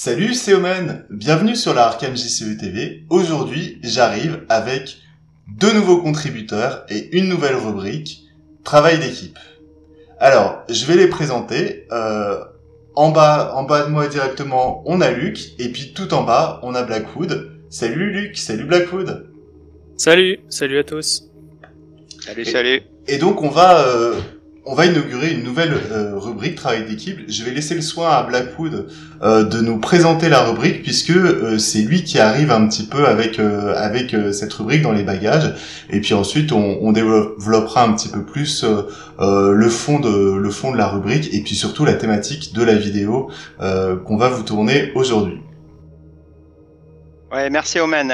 Salut, c'est Omen. Bienvenue sur la Arkham JCE TV. Aujourd'hui, j'arrive avec deux nouveaux contributeurs et une nouvelle rubrique, travail d'équipe. Alors, je vais les présenter. En bas de moi directement, on a Luc, et puis tout en bas, on a Blackwood. Salut Luc, salut Blackwood. Salut à tous. Salut. Et donc on va inaugurer une nouvelle rubrique travail d'équipe. Je vais laisser le soin à Blackwood de nous présenter la rubrique puisque c'est lui qui arrive un petit peu avec cette rubrique dans les bagages. Et puis ensuite on développera un petit peu plus le fond de la rubrique et puis surtout la thématique de la vidéo qu'on va vous tourner aujourd'hui. Ouais, merci Omen.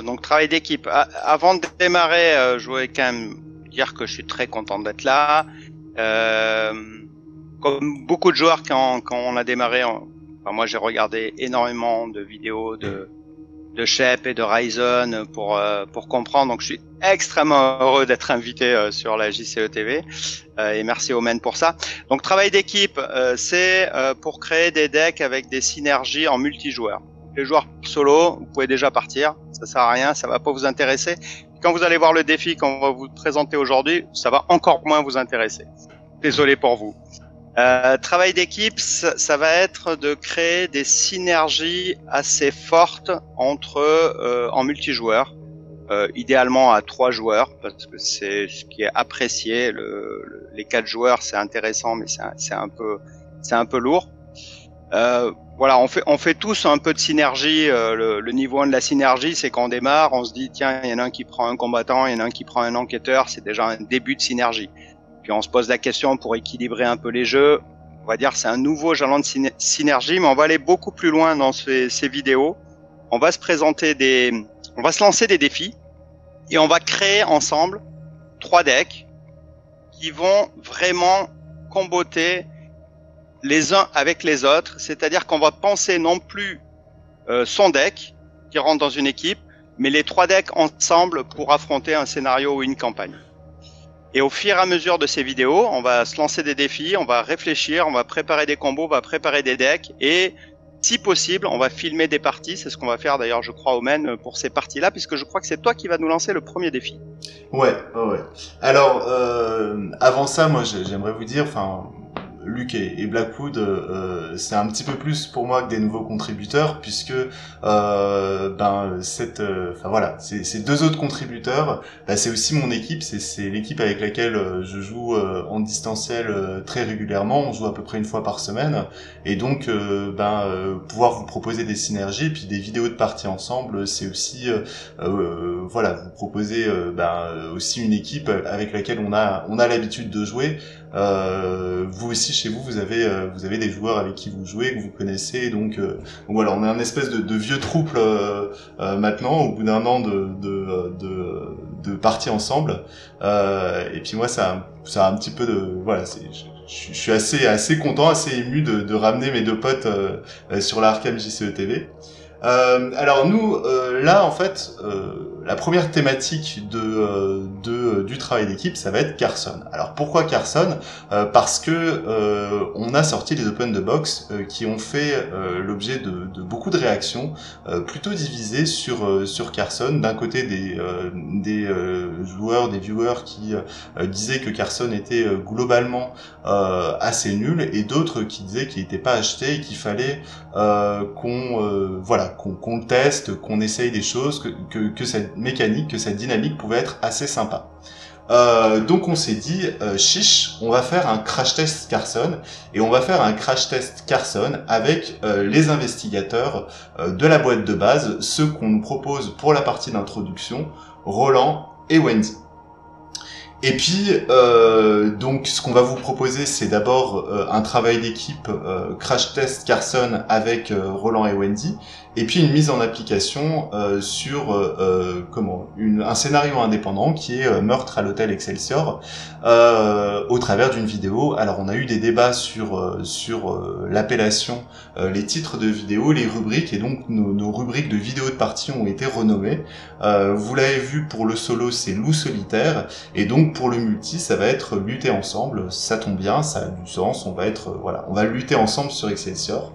Donc travail d'équipe. Avant de démarrer, je voulais quand même dire que je suis très content d'être là. Comme beaucoup de joueurs quand on a démarré, moi j'ai regardé énormément de vidéos de Shep et de Ryzen pour comprendre. Donc je suis extrêmement heureux d'être invité sur la JCE TV et merci Omen pour ça. Donc travail d'équipe, c'est pour créer des decks avec des synergies en multijoueur. Les joueurs solo, vous pouvez déjà partir, ça sert à rien, ça va pas vous intéresser. Quand vous allez voir le défi qu'on va vous présenter aujourd'hui, ça va encore moins vous intéresser. Désolé pour vous. Travail d'équipe, ça va être de créer des synergies assez fortes en multijoueur, idéalement à 3 joueurs parce que c'est ce qui est apprécié. Les 4 joueurs c'est intéressant, mais c'est un peu lourd. Voilà, on fait tous un peu de synergie. Le niveau 1 de la synergie, c'est quand on démarre, on se dit tiens, il y en a un qui prend un combattant, il y en a un qui prend un enquêteur, c'est déjà un début de synergie. Puis on se pose la question pour équilibrer un peu les jeux. On va dire c'est un nouveau jalon de synergie, mais on va aller beaucoup plus loin dans ces vidéos. On va se lancer des défis et on va créer ensemble 3 decks qui vont vraiment comboter les uns avec les autres, c'est-à-dire qu'on va penser non plus son deck qui rentre dans une équipe, mais les 3 decks ensemble pour affronter un scénario ou une campagne. Et au fur et à mesure de ces vidéos, on va se lancer des défis, on va réfléchir, on va préparer des combos, on va préparer des decks et si possible, on va filmer des parties. C'est ce qu'on va faire d'ailleurs, je crois, Omen, pour ces parties-là, puisque je crois que c'est toi qui vas nous lancer le premier défi. Ouais. Alors, avant ça, moi, j'aimerais vous dire, Luc et Blackwood, c'est un petit peu plus pour moi que des nouveaux contributeurs puisque ces deux autres contributeurs, c'est aussi mon équipe, c'est l'équipe avec laquelle je joue en distanciel très régulièrement, on joue à peu près une fois par semaine et donc pouvoir vous proposer des synergies et puis des vidéos de parties ensemble, c'est aussi vous proposer aussi une équipe avec laquelle on a l'habitude de jouer. Vous aussi chez vous, vous avez des joueurs avec qui vous jouez, que vous connaissez, donc voilà, on est un espèce de vieux trouble maintenant au bout d'un an de parties ensemble. Et puis moi, ça a un petit peu de voilà, je suis assez content, assez ému de ramener mes deux potes sur la Arkham JCE TV. Alors nous, là en fait, la première thématique du travail d'équipe, ça va être Carson. Alors pourquoi Carson ? Parce que on a sorti les Open the Box qui ont fait l'objet de beaucoup de réactions, plutôt divisées sur Carson. D'un côté des joueurs, des viewers qui disaient que Carson était globalement assez nul, et d'autres qui disaient qu'il n'était pas acheté et qu'il fallait qu'on le teste, qu'on essaye des choses, que cette mécanique, que cette dynamique pouvait être assez sympa. Donc on s'est dit, chiche, on va faire un crash test Carson, et on va faire un crash test Carson avec les investigateurs de la boîte de base, ceux qu'on nous propose pour la partie d'introduction, Roland et Wendy. Et puis, donc, ce qu'on va vous proposer, c'est d'abord un travail d'équipe Crash Test Carson avec Roland et Wendy, et puis une mise en application sur un scénario indépendant qui est Meurtre à l'hôtel Excelsior, au travers d'une vidéo. Alors, on a eu des débats sur l'appellation, les titres de vidéos, les rubriques, et donc nos rubriques de vidéos de partie ont été renommées. Vous l'avez vu pour le solo, c'est Loup solitaire, et donc donc pour le multi, ça va être lutter ensemble. Ça tombe bien, ça a du sens. On va lutter ensemble sur Excelsior.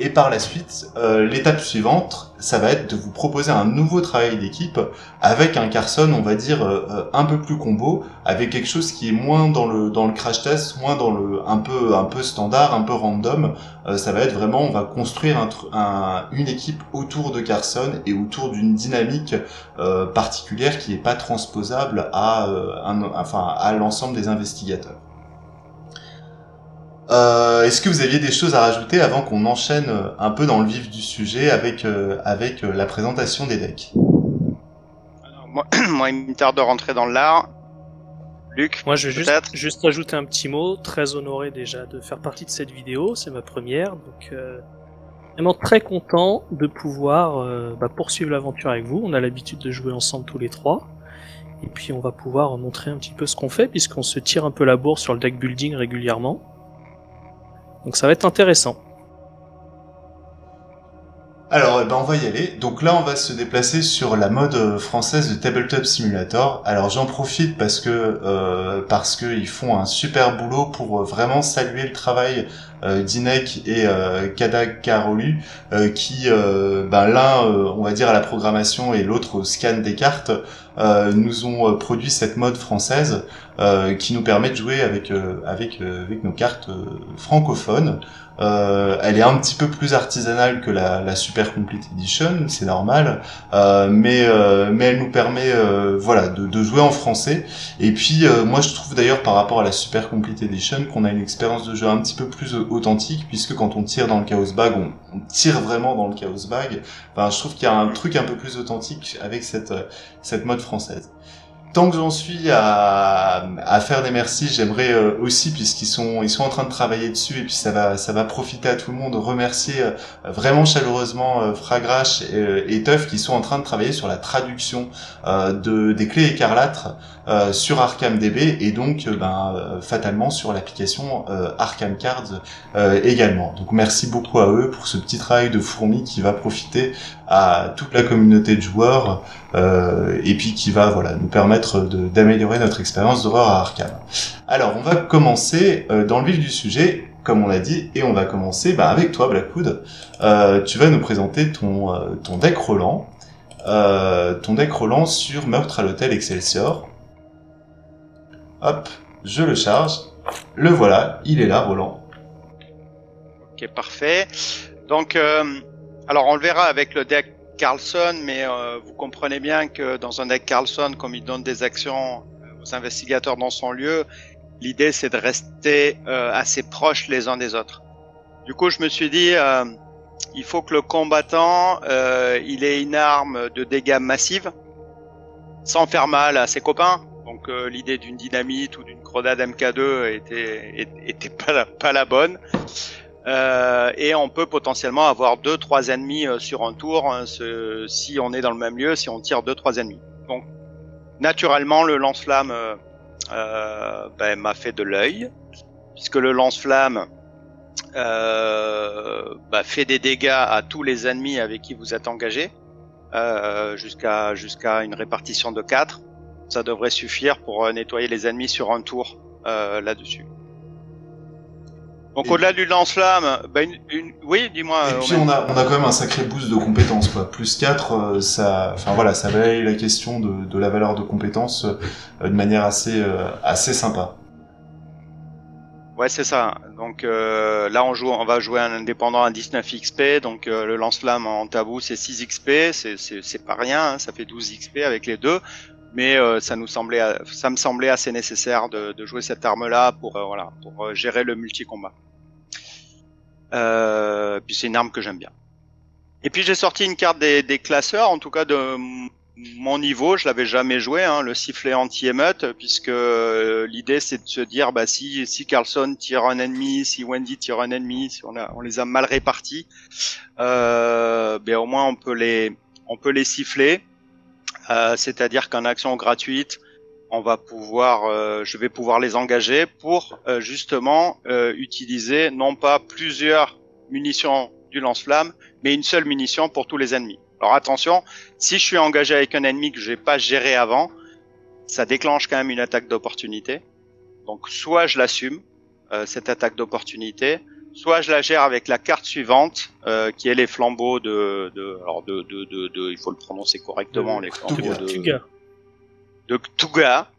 Et par la suite, l'étape suivante, ça va être de vous proposer un nouveau travail d'équipe avec un Carson, on va dire un peu plus combo, avec quelque chose qui est moins dans le crash test, moins dans le un peu standard, un peu random. Ça va être vraiment, on va construire une équipe autour de Carson et autour d'une dynamique particulière qui est pas transposable à l'ensemble des investigateurs. Est-ce que vous aviez des choses à rajouter avant qu'on enchaîne un peu dans le vif du sujet avec la présentation des decks? Alors, moi, il me tarde de rentrer dans l'art. Luc, moi, je vais juste rajouter un petit mot. Très honoré déjà de faire partie de cette vidéo. C'est ma première, donc vraiment très content de pouvoir poursuivre l'aventure avec vous. On a l'habitude de jouer ensemble tous les trois. Et puis on va pouvoir montrer un petit peu ce qu'on fait, puisqu'on se tire un peu la bourre sur le deck building régulièrement. Donc ça va être intéressant. Alors, on va y aller. Donc là, on va se déplacer sur la mode française de Tabletop Simulator. Alors, j'en profite parce que ils font un super boulot pour vraiment saluer le travail d'Inek et Kada Karolu, qui l'un, on va dire à la programmation et l'autre au scan des cartes, nous ont produit cette mode française qui nous permet de jouer avec nos cartes francophones. Elle est un petit peu plus artisanale que la Super Complete Edition, c'est normal, mais elle nous permet de jouer en français. Et puis moi je trouve d'ailleurs par rapport à la Super Complete Edition qu'on a une expérience de jeu un petit peu plus authentique, puisque quand on tire dans le Chaos Bag, on tire vraiment dans le Chaos Bag. Enfin, je trouve qu'il y a un truc un peu plus authentique avec cette mode française. Tant que j'en suis à faire des merci, j'aimerais aussi, puisqu'ils sont en train de travailler dessus, et puis ça va profiter à tout le monde, remercier vraiment chaleureusement Fragrash et Teuf, qui sont en train de travailler sur la traduction des clés écarlates sur ArkhamDB, et donc fatalement sur l'application Arkham Cards également. Donc merci beaucoup à eux pour ce petit travail de fourmi qui va profiter à toute la communauté de joueurs et puis qui va nous permettre d'améliorer notre expérience d'horreur à Arkham. Alors on va commencer dans le vif du sujet, comme on l'a dit, et on va commencer avec toi Blackwood. Tu vas nous présenter ton deck Roland, sur Meurtre à l'hôtel Excelsior. Hop, je le charge. Le voilà, il est là, Roland. Ok, parfait. Donc, alors on le verra avec le deck Carlson, mais vous comprenez bien que dans un deck Carlson, comme il donne des actions aux investigateurs dans son lieu, l'idée c'est de rester assez proches les uns des autres. Du coup, je me suis dit, il faut que le combattant, il ait une arme de dégâts massive, sans faire mal à ses copains. Donc l'idée d'une dynamite ou d'une grenade MK2 était pas la bonne. Et on peut potentiellement avoir 2-3 ennemis sur un tour, hein, si on est dans le même lieu, si on tire 2-3 ennemis. Donc naturellement le lance-flamme m'a fait de l'œil, puisque le lance-flamme fait des dégâts à tous les ennemis avec qui vous êtes engagé, jusqu'à une répartition de 4. Ça devrait suffire pour nettoyer les ennemis sur un tour là-dessus. Donc au-delà du lance-flamme, oui, dis-moi. Et puis on a quand même un sacré boost de compétences, quoi. Plus 4, ça balaye la question de la valeur de compétences de manière assez sympa. Ouais, c'est ça. Donc là on va jouer un indépendant à 19 XP, donc le lance-flamme en tabou c'est 6 XP, c'est pas rien, hein, ça fait 12 XP avec les deux. Mais ça me semblait assez nécessaire de jouer cette arme-là pour gérer le multi-combat. Puis c'est une arme que j'aime bien. Et puis j'ai sorti une carte des classeurs, en tout cas de mon niveau, je l'avais jamais joué, hein, le sifflet anti-émeute, puisque l'idée c'est de se dire si Carlson tire un ennemi, si Wendy tire un ennemi, si on les a mal répartis, au moins on peut les siffler. C'est-à-dire qu'en action gratuite, je vais pouvoir les engager pour justement utiliser non pas plusieurs munitions du lance-flamme, mais une seule munition pour tous les ennemis. Alors attention, si je suis engagé avec un ennemi que j'ai pas géré avant, ça déclenche quand même une attaque d'opportunité. Donc soit je l'assume, cette attaque d'opportunité, soit je la gère avec la carte suivante, qui est les flambeaux il faut le prononcer correctement, les flambeaux de Cthugha,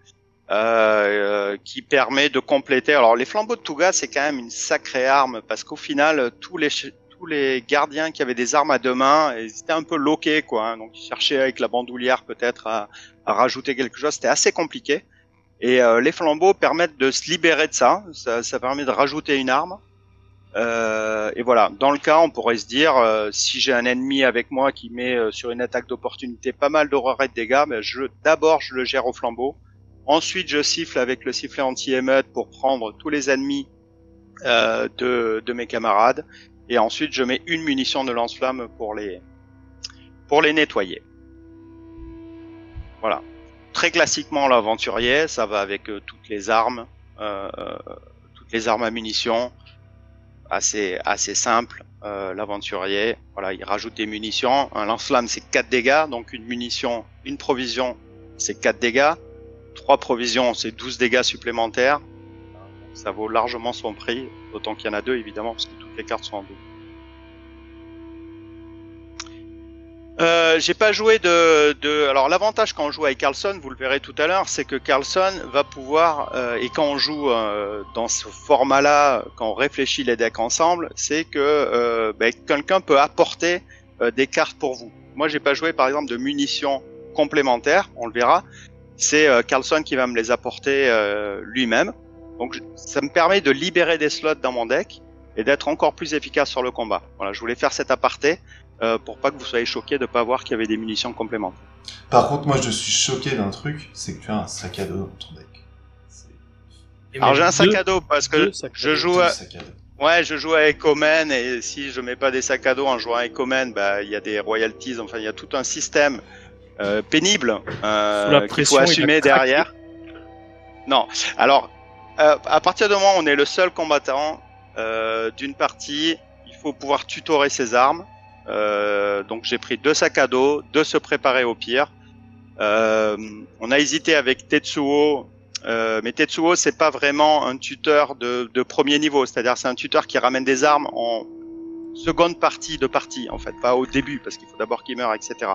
qui permet de compléter. Alors les flambeaux de Cthugha, c'est quand même une sacrée arme, parce qu'au final, tous les gardiens qui avaient des armes à deux mains, ils étaient un peu loqués, quoi. Hein, donc ils cherchaient avec la bandoulière peut-être à rajouter quelque chose. C'était assez compliqué. Et les flambeaux permettent de se libérer de ça. Ça permet de rajouter une arme. Et voilà. Dans le cas, on pourrait se dire, si j'ai un ennemi avec moi qui met sur une attaque d'opportunité pas mal d'horreur et de dégâts, ben d'abord je le gère au flambeau. Ensuite, je siffle avec le sifflet anti-émeute pour prendre tous les ennemis de mes camarades. Et ensuite, je mets une munition de lance-flamme pour les nettoyer. Voilà. Très classiquement, l'aventurier, ça va avec toutes les armes à munitions. Assez simple. L'aventurier, voilà, il rajoute des munitions. Un lance-flamme, c'est 4 dégâts. Donc une provision, c'est 4 dégâts. 3 provisions, c'est 12 dégâts supplémentaires. Ça vaut largement son prix, autant qu'il y en a 2 évidemment, parce que toutes les cartes sont en double. J'ai pas joué alors l'avantage quand on joue avec Carlson, vous le verrez tout à l'heure, c'est que Carlson va pouvoir, et quand on joue dans ce format-là, quand on réfléchit les decks ensemble, c'est que quelqu'un peut apporter des cartes pour vous. Moi j'ai pas joué par exemple de munitions complémentaires, on le verra. C'est Carlson qui va me les apporter lui-même. Donc ça me permet de libérer des slots dans mon deck et d'être encore plus efficace sur le combat. Voilà, je voulais faire cet aparté pour pas que vous soyez choqués de pas voir qu'il y avait des munitions complémentaires. Par contre, moi je suis choqué d'un truc, c'est que tu as un sac à dos dans ton deck. Alors j'ai un sac à dos parce que je joue avec Omen, et si je mets pas des sacs à dos en jouant avec Omen, il y a des royalties, enfin il y a tout un système pénible qu'il faut assumer derrière. Non, alors à partir du moment où on est le seul combattant d'une partie, il faut pouvoir tutorer ses armes. Donc j'ai pris 2 sacs à dos, 2 se préparer au pire. On a hésité avec Tetsuo, mais Tetsuo c'est pas vraiment un tuteur de premier niveau, c'est-à-dire c'est un tuteur qui ramène des armes en seconde partie de partie en fait, pas au début parce qu'il faut d'abord qu'il meure, etc.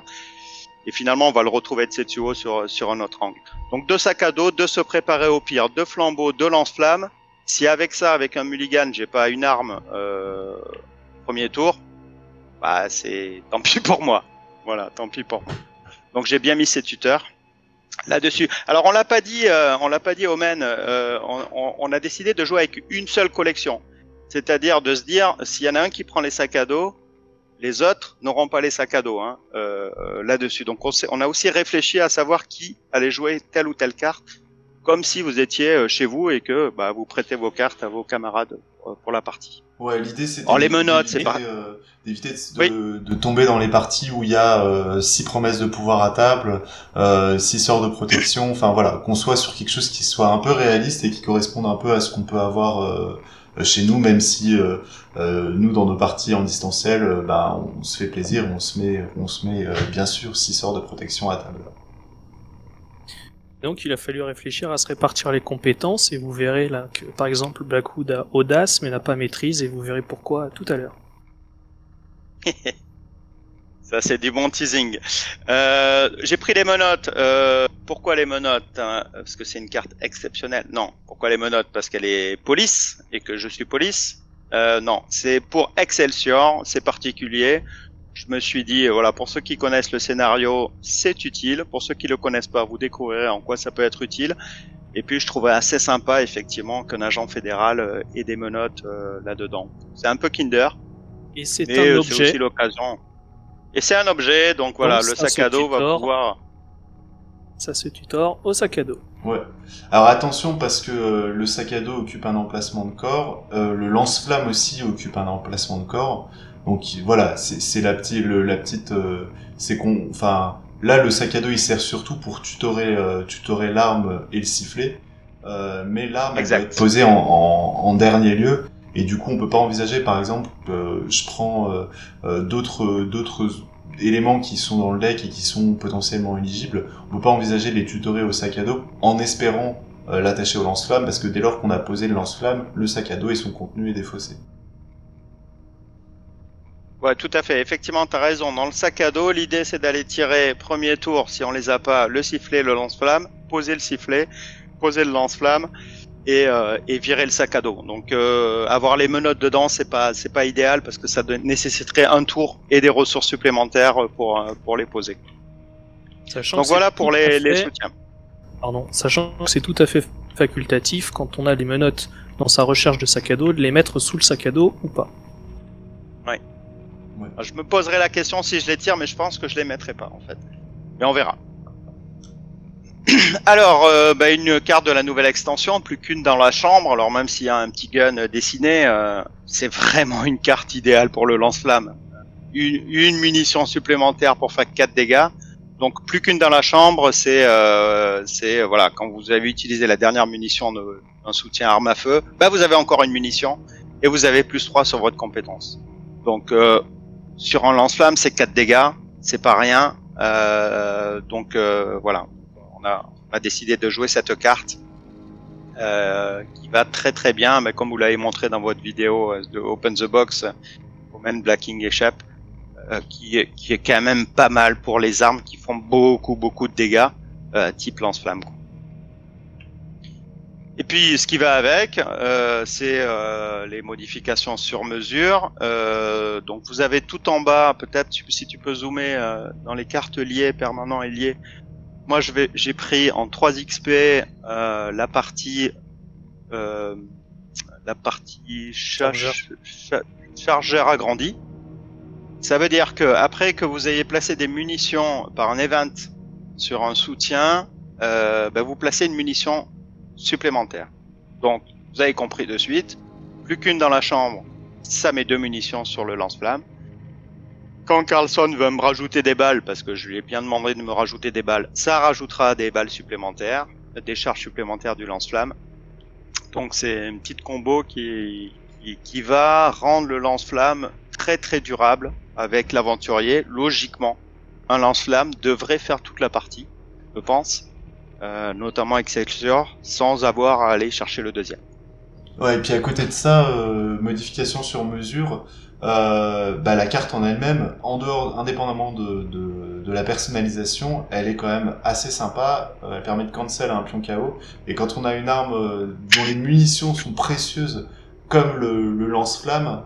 Et finalement, on va le retrouver de Tetsuo sur un autre angle. Donc 2 sacs à dos, 2 se préparer au pire, 2 flambeaux, 2 lance-flammes. Si avec ça, avec un mulligan, j'ai pas une arme premier tour, c'est tant pis pour moi. Voilà, tant pis pour moi. Donc j'ai bien mis ces tuteurs là-dessus. Alors on l'a pas dit Omen, on a décidé de jouer avec une seule collection. C'est-à-dire de se dire, s'il y en a un qui prend les sacs à dos, les autres n'auront pas les sacs à dos là-dessus. Donc on a aussi réfléchi à savoir qui allait jouer telle ou telle carte, comme si vous étiez chez vous et que vous prêtez vos cartes à vos camarades pour la partie. Ouais, l'idée c'était d'éviter de tomber dans les parties où il y a 6 promesses de pouvoir à table, 6 sorts de protection, enfin voilà, qu'on soit sur quelque chose qui soit un peu réaliste et qui corresponde un peu à ce qu'on peut avoir chez nous, même si nous dans nos parties en distanciel, on se fait plaisir, on se met bien sûr 6 sorts de protection à table. Donc il a fallu réfléchir à se répartir les compétences, et vous verrez là que par exemple Blackwood a audace mais n'a pas maîtrise, et vous verrez pourquoi tout à l'heure. Ça c'est du bon teasing. J'ai pris les menottes. Pourquoi les menottes Parce que c'est une carte exceptionnelle. Non. Pourquoi les menottes Parce qu'elle est police et que je suis police. Non, c'est pour Excelsior, c'est particulier. Je me suis dit, voilà, pour ceux qui connaissent le scénario, c'est utile. Pour ceux qui le connaissent pas, vous découvrirez en quoi ça peut être utile. Et puis je trouvais assez sympa effectivement qu'un agent fédéral ait des menottes là-dedans. C'est un peu Kinder. Et c'est un objet. C'est aussi l'occasion. Et c'est un objet, donc voilà, le sac à dos va pouvoir... Ça se tutore au sac à dos. Ouais. Alors attention, parce que le sac à dos occupe un emplacement de corps, le lance-flamme aussi occupe un emplacement de corps. Donc voilà, c'est la petite, c'est là le sac à dos il sert surtout pour tutorer l'arme et le sifflet, mais l'arme elle doit être posée en dernier lieu. Et du coup, on peut pas envisager, par exemple, je prends éléments qui sont dans le deck et qui sont potentiellement éligibles, on peut pas envisager de les tutorer au sac à dos en espérant l'attacher au lance-flamme, parce que dès lors qu'on a posé le lance-flamme, le sac à dos et son contenu est défaussé. Ouais, tout à fait. Effectivement, t'as raison. Dans le sac à dos, l'idée c'est d'aller tirer premier tour, si on les a pas, le sifflet, le lance-flamme, poser le sifflet, poser le lance-flamme et virer le sac à dos. Donc avoir les menottes dedans, c'est pas idéal parce que ça nécessiterait un tour et des ressources supplémentaires pour les poser. Sachant donc que voilà c'est pour tout à les fait- soutiens. Pardon, sachant que c'est tout à fait facultatif quand on a les menottes dans sa recherche de sac à dos, de les mettre sous le sac à dos ou pas. Je me poserai la question si je les tire, mais je pense que je les mettrai pas en fait. Mais on verra. Alors, une carte de la nouvelle extension, plus qu'une dans la chambre. Alors même s'il y a un petit gun dessiné, c'est vraiment une carte idéale pour le lance-flamme. Une munition supplémentaire pour faire 4 dégâts. Donc plus qu'une dans la chambre, c'est voilà, quand vous avez utilisé la dernière munition d'un soutien arme à feu, vous avez encore une munition et vous avez plus 3 sur votre compétence. Donc sur un lance-flamme, c'est 4 dégâts, c'est pas rien. Voilà, on a décidé de jouer cette carte qui va très très bien, mais comme vous l'avez montré dans votre vidéo de Open the Box, Omen Blacking Échappe, qui est quand même pas mal pour les armes qui font beaucoup de dégâts, type lance-flamme. Et puis ce qui va avec, c'est les modifications sur mesure. Donc vous avez tout en bas, peut-être si tu peux zoomer dans les cartes liées, permanents et liés. Moi j'ai pris en 3 XP la partie chargeur agrandi. Ça veut dire que après que vous ayez placé des munitions par un event sur un soutien, vous placez une munition supplémentaire. Donc, vous avez compris de suite, plus qu'une dans la chambre, ça met 2 munitions sur le lance-flamme. Quand Carlson veut me rajouter des balles, parce que je lui ai bien demandé de me rajouter des balles, ça rajoutera des balles supplémentaires, des charges supplémentaires du lance-flamme. Donc c'est une petite combo qui va rendre le lance-flamme très très durable avec l'aventurier. Logiquement, un lance-flamme devrait faire toute la partie, je pense. Notamment Excelsior, sans avoir à aller chercher le deuxième. Ouais, et puis à côté de ça, modification sur mesure, la carte en elle-même, en dehors, indépendamment de la personnalisation, elle est quand même assez sympa. Elle permet de cancel un pion KO. Et quand on a une arme dont les munitions sont précieuses, comme le lance-flamme,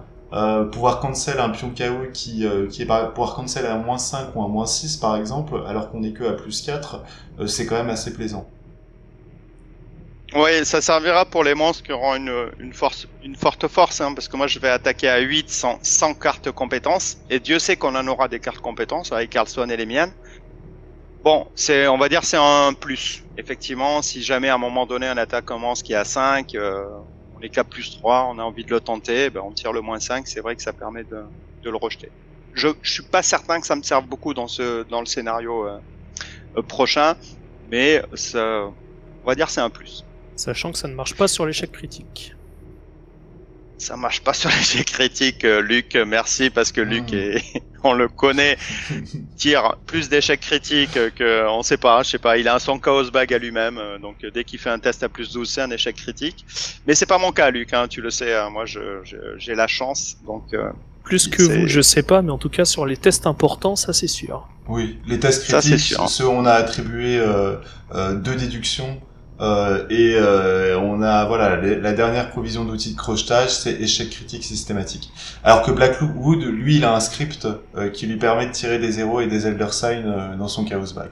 pouvoir cancel un pion KO qui est pouvoir cancel à -5 ou à -6 par exemple, alors qu'on est que à +4, c'est quand même assez plaisant. Oui, ça servira pour les monstres qui auront une forte force, hein, parce que moi je vais attaquer à 8 sans carte compétence, et Dieu sait qu'on en aura des cartes compétences avec Carlson et les miennes. Bon, on va dire c'est un plus. Effectivement, si jamais à un moment donné un attaque commence qui est à 5, on est qu'à +3, on a envie de le tenter, on tire le -5, c'est vrai que ça permet de le rejeter. Je suis pas certain que ça me serve beaucoup dans le scénario prochain, mais on va dire c'est un plus. Sachant que ça ne marche pas sur l'échec critique. Ça marche pas sur l'échec critique, Luc, merci, parce que Luc on le connaît, tire plus d'échecs critiques que, on sait pas, je sais pas, il a son chaos bag à lui-même, donc dès qu'il fait un test à +12, c'est un échec critique. Mais c'est pas mon cas, Luc, hein, tu le sais, hein, moi j'ai la chance, donc... Plus que vous, je sais pas, mais en tout cas sur les tests importants, ça c'est sûr. Oui, les tests critiques, ceux où on a attribué 2 déductions, et on a la dernière provision d'outils de crochetage, c'est échec critique systématique. Alors que Blackwood, lui, il a un script qui lui permet de tirer des 0 et des Elder Sign dans son Chaos Bag.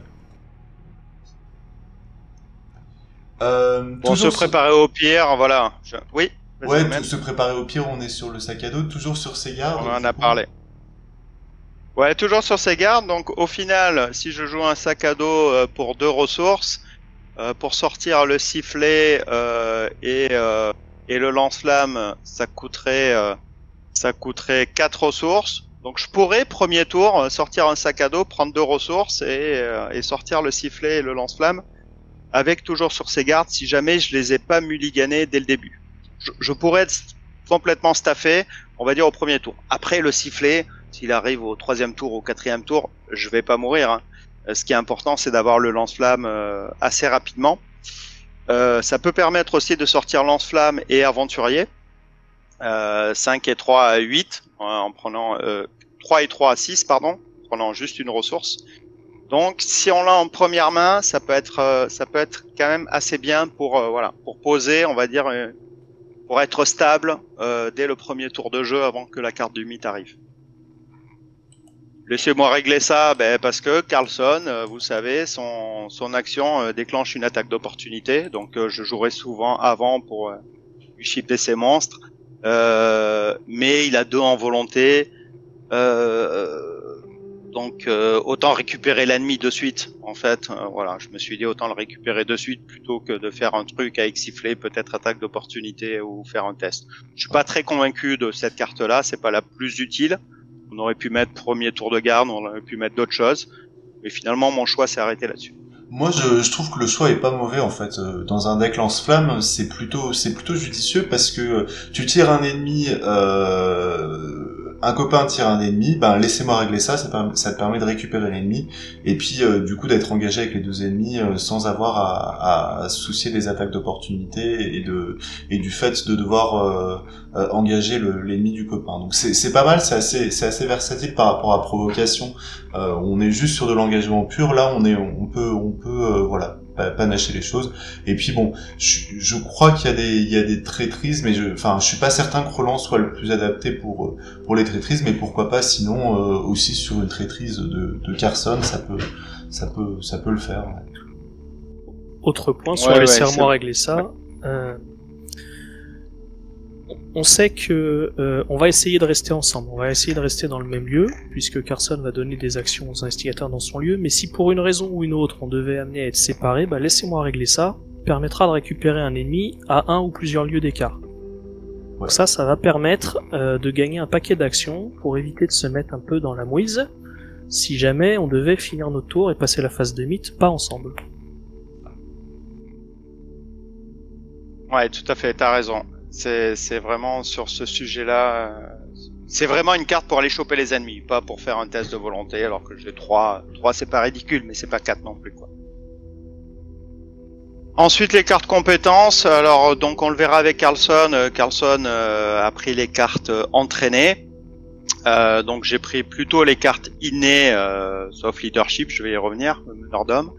Pour se préparer au pire, voilà. Oui. Ouais, se préparer au pire, on est sur le sac à dos, toujours sur ses gardes. On en a parlé. Ouais, toujours sur ses gardes. Donc au final, si je joue un sac à dos pour 2 ressources, pour sortir le sifflet et le lance-flamme, ça coûterait 4 ressources. Donc je pourrais premier tour sortir un sac à dos, prendre 2 ressources et sortir le sifflet et le lance-flamme avec toujours sur ses gardes si jamais je les ai pas mulliganés dès le début. Je pourrais être complètement staffé, on va dire au premier tour. Après le sifflet, s'il arrive au 3e tour, au 4e tour, je vais pas mourir. Hein. Ce qui est important, c'est d'avoir le lance-flamme assez rapidement. Ça peut permettre aussi de sortir lance-flamme et aventurier. 5 et 3 à 8, en prenant 3 et 3 à 6, pardon, en prenant juste une ressource. Donc, si on l'a en première main, ça peut être quand même assez bien pour voilà, pour poser, on va dire, pour être stable dès le premier tour de jeu avant que la carte du mythe arrive. Laissez-moi régler ça, parce que Karlsson, vous savez, son action déclenche une attaque d'opportunité, donc je jouerai souvent avant pour lui shipper ses monstres, mais il a 2 en volonté, donc autant récupérer l'ennemi de suite. En fait, voilà, je me suis dit autant le récupérer de suite plutôt que de faire un truc avec siffler, peut-être attaque d'opportunité ou faire un test. Je suis pas très convaincu de cette carte-là, c'est pas la plus utile. On aurait pu mettre premier tour de garde, on aurait pu mettre d'autres choses. Mais finalement, mon choix s'est arrêté là-dessus. Moi, je trouve que le choix est pas mauvais, en fait. Dans un deck lance-flamme, c'est plutôt judicieux parce que tu tires un ennemi, un copain tire un ennemi, laissez-moi régler ça, ça te permet de récupérer l'ennemi, et puis du coup d'être engagé avec les 2 ennemis sans avoir à se soucier des attaques d'opportunité et du fait de devoir engager l'ennemi du copain. Donc c'est pas mal, c'est assez versatile par rapport à provocation. On est juste sur de l'engagement pur, là on peut voilà, panacher les choses. Et puis bon, je crois qu'il y a des traîtrises, mais je suis pas certain que Roland soit le plus adapté pour les traîtrises, mais pourquoi pas sinon aussi sur une traîtrise de Karlsson, ça peut le faire. Ouais. Autre point sur laissez-moi régler ça. On sait que on va essayer de rester ensemble, on va essayer de rester dans le même lieu, puisque Karlsson va donner des actions aux investigateurs dans son lieu, mais si pour une raison ou une autre on devait amener à être séparés, laissez-moi régler ça, permettra de récupérer un ennemi à un ou plusieurs lieux d'écart. Ouais. Ça va permettre de gagner un paquet d'actions pour éviter de se mettre un peu dans la mouise, si jamais on devait finir notre tour et passer la phase de mythe pas ensemble. Ouais, tout à fait, t'as raison. C'est vraiment sur ce sujet-là, c'est vraiment une carte pour aller choper les ennemis, pas pour faire un test de volonté, alors que j'ai 3 c'est pas ridicule, mais c'est pas 4 non plus, quoi. Ensuite, les cartes compétences, alors donc on le verra avec Karlsson. Karlsson a pris les cartes entraînées, donc j'ai pris plutôt les cartes innées, sauf leadership, je vais y revenir, meneur d'homme.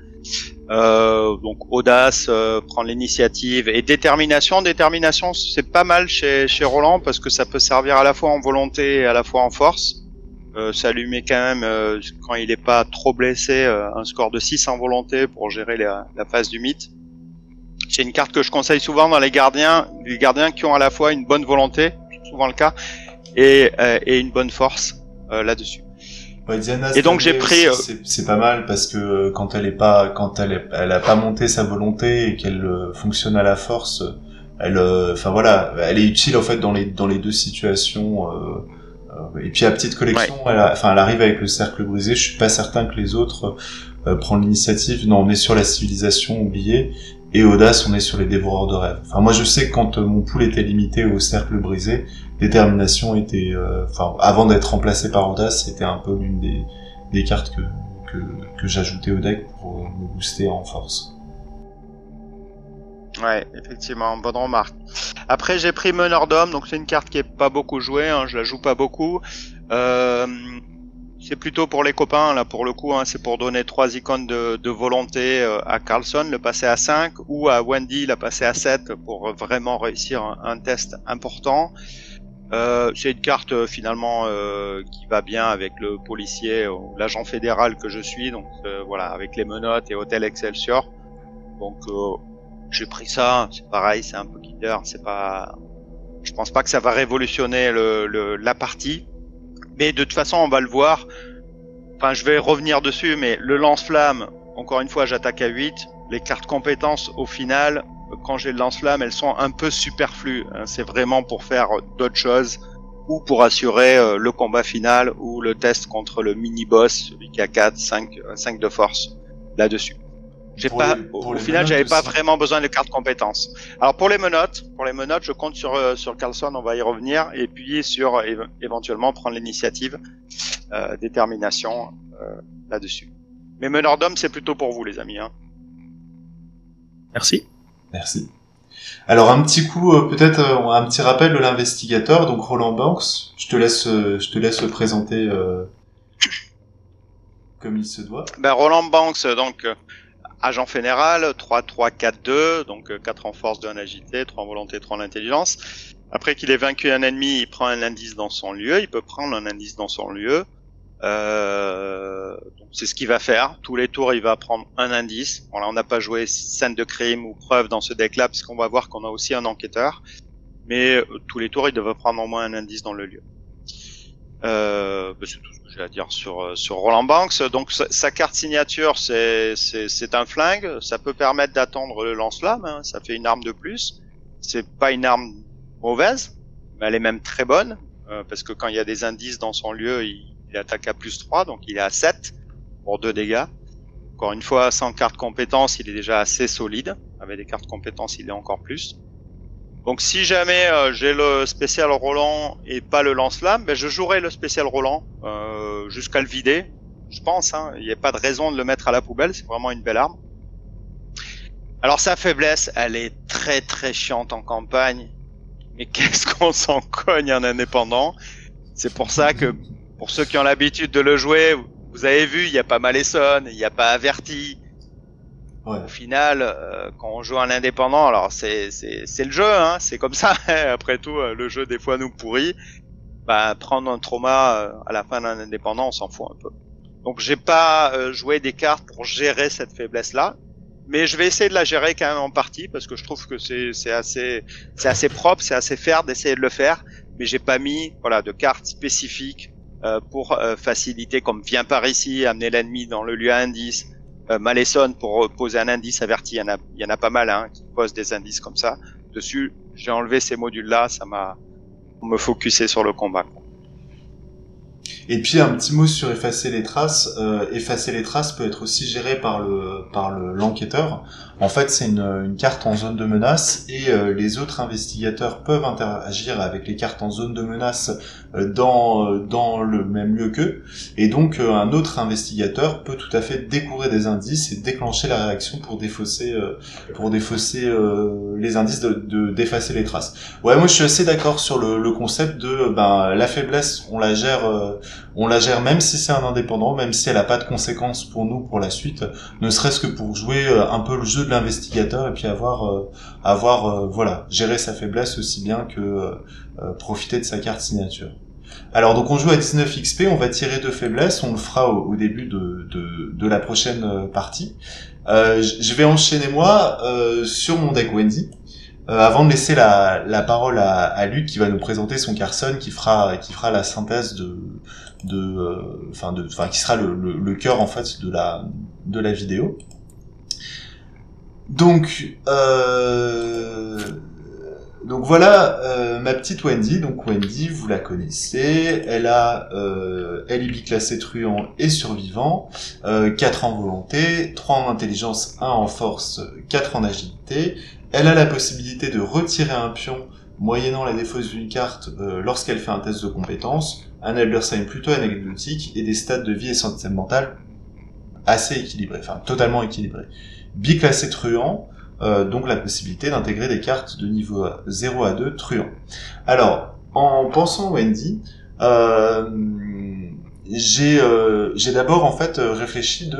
Donc audace, prendre l'initiative, et détermination. Détermination, c'est pas mal chez Roland parce que ça peut servir à la fois en volonté et à la fois en force. Ça lui met quand même, quand il est pas trop blessé, un score de 6 en volonté pour gérer la phase du mythe. C'est une carte que je conseille souvent dans les gardiens qui ont à la fois une bonne volonté, c'est souvent le cas, et une bonne force là-dessus. Ouais, Diana, et donc j'ai pris c'est pas mal parce que quand elle a pas monté sa volonté et qu'elle fonctionne à la force, elle est utile en fait dans les 2 situations. Et puis à petite collection, ouais. Elle arrive avec le cercle brisé. Je suis pas certain que les autres prennent l'initiative. Non, on est sur la civilisation oubliée, et audace, on est sur les dévoreurs de rêves. Enfin, moi je sais que quand mon pool était limité au cercle brisé, détermination était, avant d'être remplacé par audace, c'était un peu l'une des cartes que j'ajoutais au deck pour me booster en force. Ouais, effectivement, bonne remarque. Après, j'ai pris meneur d'homme, donc c'est une carte qui est pas beaucoup jouée, hein, je la joue pas beaucoup. C'est plutôt pour les copains, là, pour le coup, hein, c'est pour donner 3 icônes de volonté à Karlsson, le passer à 5, ou à Wendy, la passer à 7 pour vraiment réussir un test important. C'est une carte finalement qui va bien avec le policier ou l'agent fédéral que je suis, donc voilà, avec les menottes et Hôtel Excelsior. Donc j'ai pris ça, c'est pareil, c'est un peu killer, c'est pas, je pense pas que ça va révolutionner la partie, mais de toute façon on va le voir. Enfin, je vais revenir dessus, mais le lance-flamme, encore une fois, j'attaque à 8. Les cartes compétences, au final, quand j'ai le lance-flamme, elles sont un peu superflues. C'est vraiment pour faire d'autres choses ou pour assurer le combat final ou le test contre le mini-boss, celui qui a 5 de force là-dessus. Au final, j'avais pas vraiment besoin de cartes compétences. Alors pour les menottes, je compte sur Karlsson, on va y revenir, et puis sur éventuellement prendre l'initiative. détermination là-dessus. Mais meneur d'homme, c'est plutôt pour vous, les amis. Hein. Merci. Merci. Alors un petit coup, peut-être un petit rappel de l'investigateur, donc Roland Banks. Je te laisse le présenter comme il se doit. Ben, Roland Banks, donc agent fédéral, 3-3-4-2, donc 4 en force, 2 en agilité, 3 en volonté, 3 en intelligence. Après qu'il ait vaincu un ennemi, il prend un indice dans son lieu. Il peut prendre un indice dans son lieu. Donc c'est ce qu'il va faire. Tous les tours, il va prendre un indice. Bon, là, on n'a pas joué scène de crime ou preuve dans ce deck-là, puisqu'on va voir qu'on a aussi un enquêteur. Mais tous les tours, il devrait prendre au moins un indice dans le lieu. C'est tout ce que j'ai à dire sur Roland Banks. Donc sa carte signature, c'est un flingue. Ça peut permettre d'attendre le lance-flamme. Hein. Ça fait une arme de plus. C'est pas une arme mauvaise, mais elle est même très bonne, parce que quand il y a des indices dans son lieu, il attaque à +3, donc il est à 7 pour 2 dégâts. Encore une fois, sans carte compétence, il est déjà assez solide. Avec des cartes compétences, il est encore plus. Donc si jamais j'ai le spécial Roland et pas le lance-flamme, ben je jouerai le spécial Roland jusqu'à le vider. Je pense, hein, il n'y a pas de raison de le mettre à la poubelle, c'est vraiment une belle arme. Alors sa faiblesse, elle est très très chiante en campagne. Mais qu'est-ce qu'on s'en cogne en indépendant. C'est pour ça que, pour ceux qui ont l'habitude de le jouer, vous avez vu, il n'y a pas Malesson, il n'y a pas Averti. Ouais. Au final, quand on joue en indépendant, alors c'est le jeu, hein, c'est comme ça. Après tout, le jeu des fois nous pourrit. Bah, prendre un trauma à la fin d'un indépendant, on s'en fout un peu. Donc j'ai pas joué des cartes pour gérer cette faiblesse-là. Mais je vais essayer de la gérer quand même en partie parce que je trouve que c'est assez propre, c'est assez fair d'essayer de le faire. Mais j'ai pas mis de cartes spécifiques pour faciliter, comme viens par ici, amener l'ennemi dans le lieu à indice, Malesson pour poser un indice averti. Il y en a pas mal hein, qui posent des indices comme ça. Dessus, j'ai enlevé ces modules-là, pour me focuser sur le combat. Et puis un petit mot sur effacer les traces. Effacer les traces peut être aussi géré par l'enquêteur. En fait, c'est une carte en zone de menace et les autres investigateurs peuvent interagir avec les cartes en zone de menace dans le même lieu qu'eux. Et donc un autre investigateur peut tout à fait découvrir des indices et déclencher la réaction pour défausser les indices d'effacer les traces. Ouais, moi je suis assez d'accord sur le concept de la faiblesse, on la gère même si c'est un indépendant, même si elle a pas de conséquences pour nous pour la suite, ne serait-ce que pour jouer un peu le jeu de l'investigateur et puis gérer sa faiblesse aussi bien que profiter de sa carte signature. Alors donc on joue à 19 XP, on va tirer 2 faiblesses, on le fera au début de la prochaine partie. Je vais enchaîner moi sur mon deck Wendy. Avant de laisser la parole à Luc qui va nous présenter son Carson, qui fera la synthèse qui sera le cœur en fait de la vidéo. Donc voilà ma petite Wendy. Donc Wendy, vous la connaissez. Elle est biclassée truand et survivant, 4 en volonté, 3 en intelligence, 1 en force, 4 en agilité. Elle a la possibilité de retirer un pion moyennant la défausse d'une carte lorsqu'elle fait un test de compétence, un Elder Sign plutôt anecdotique et des stats de vie et santé mentale assez équilibrés, enfin totalement équilibrés. Biclassé truand, donc la possibilité d'intégrer des cartes de niveau 0 à 2 truand. Alors, en pensant Wendy, j'ai d'abord en fait réfléchi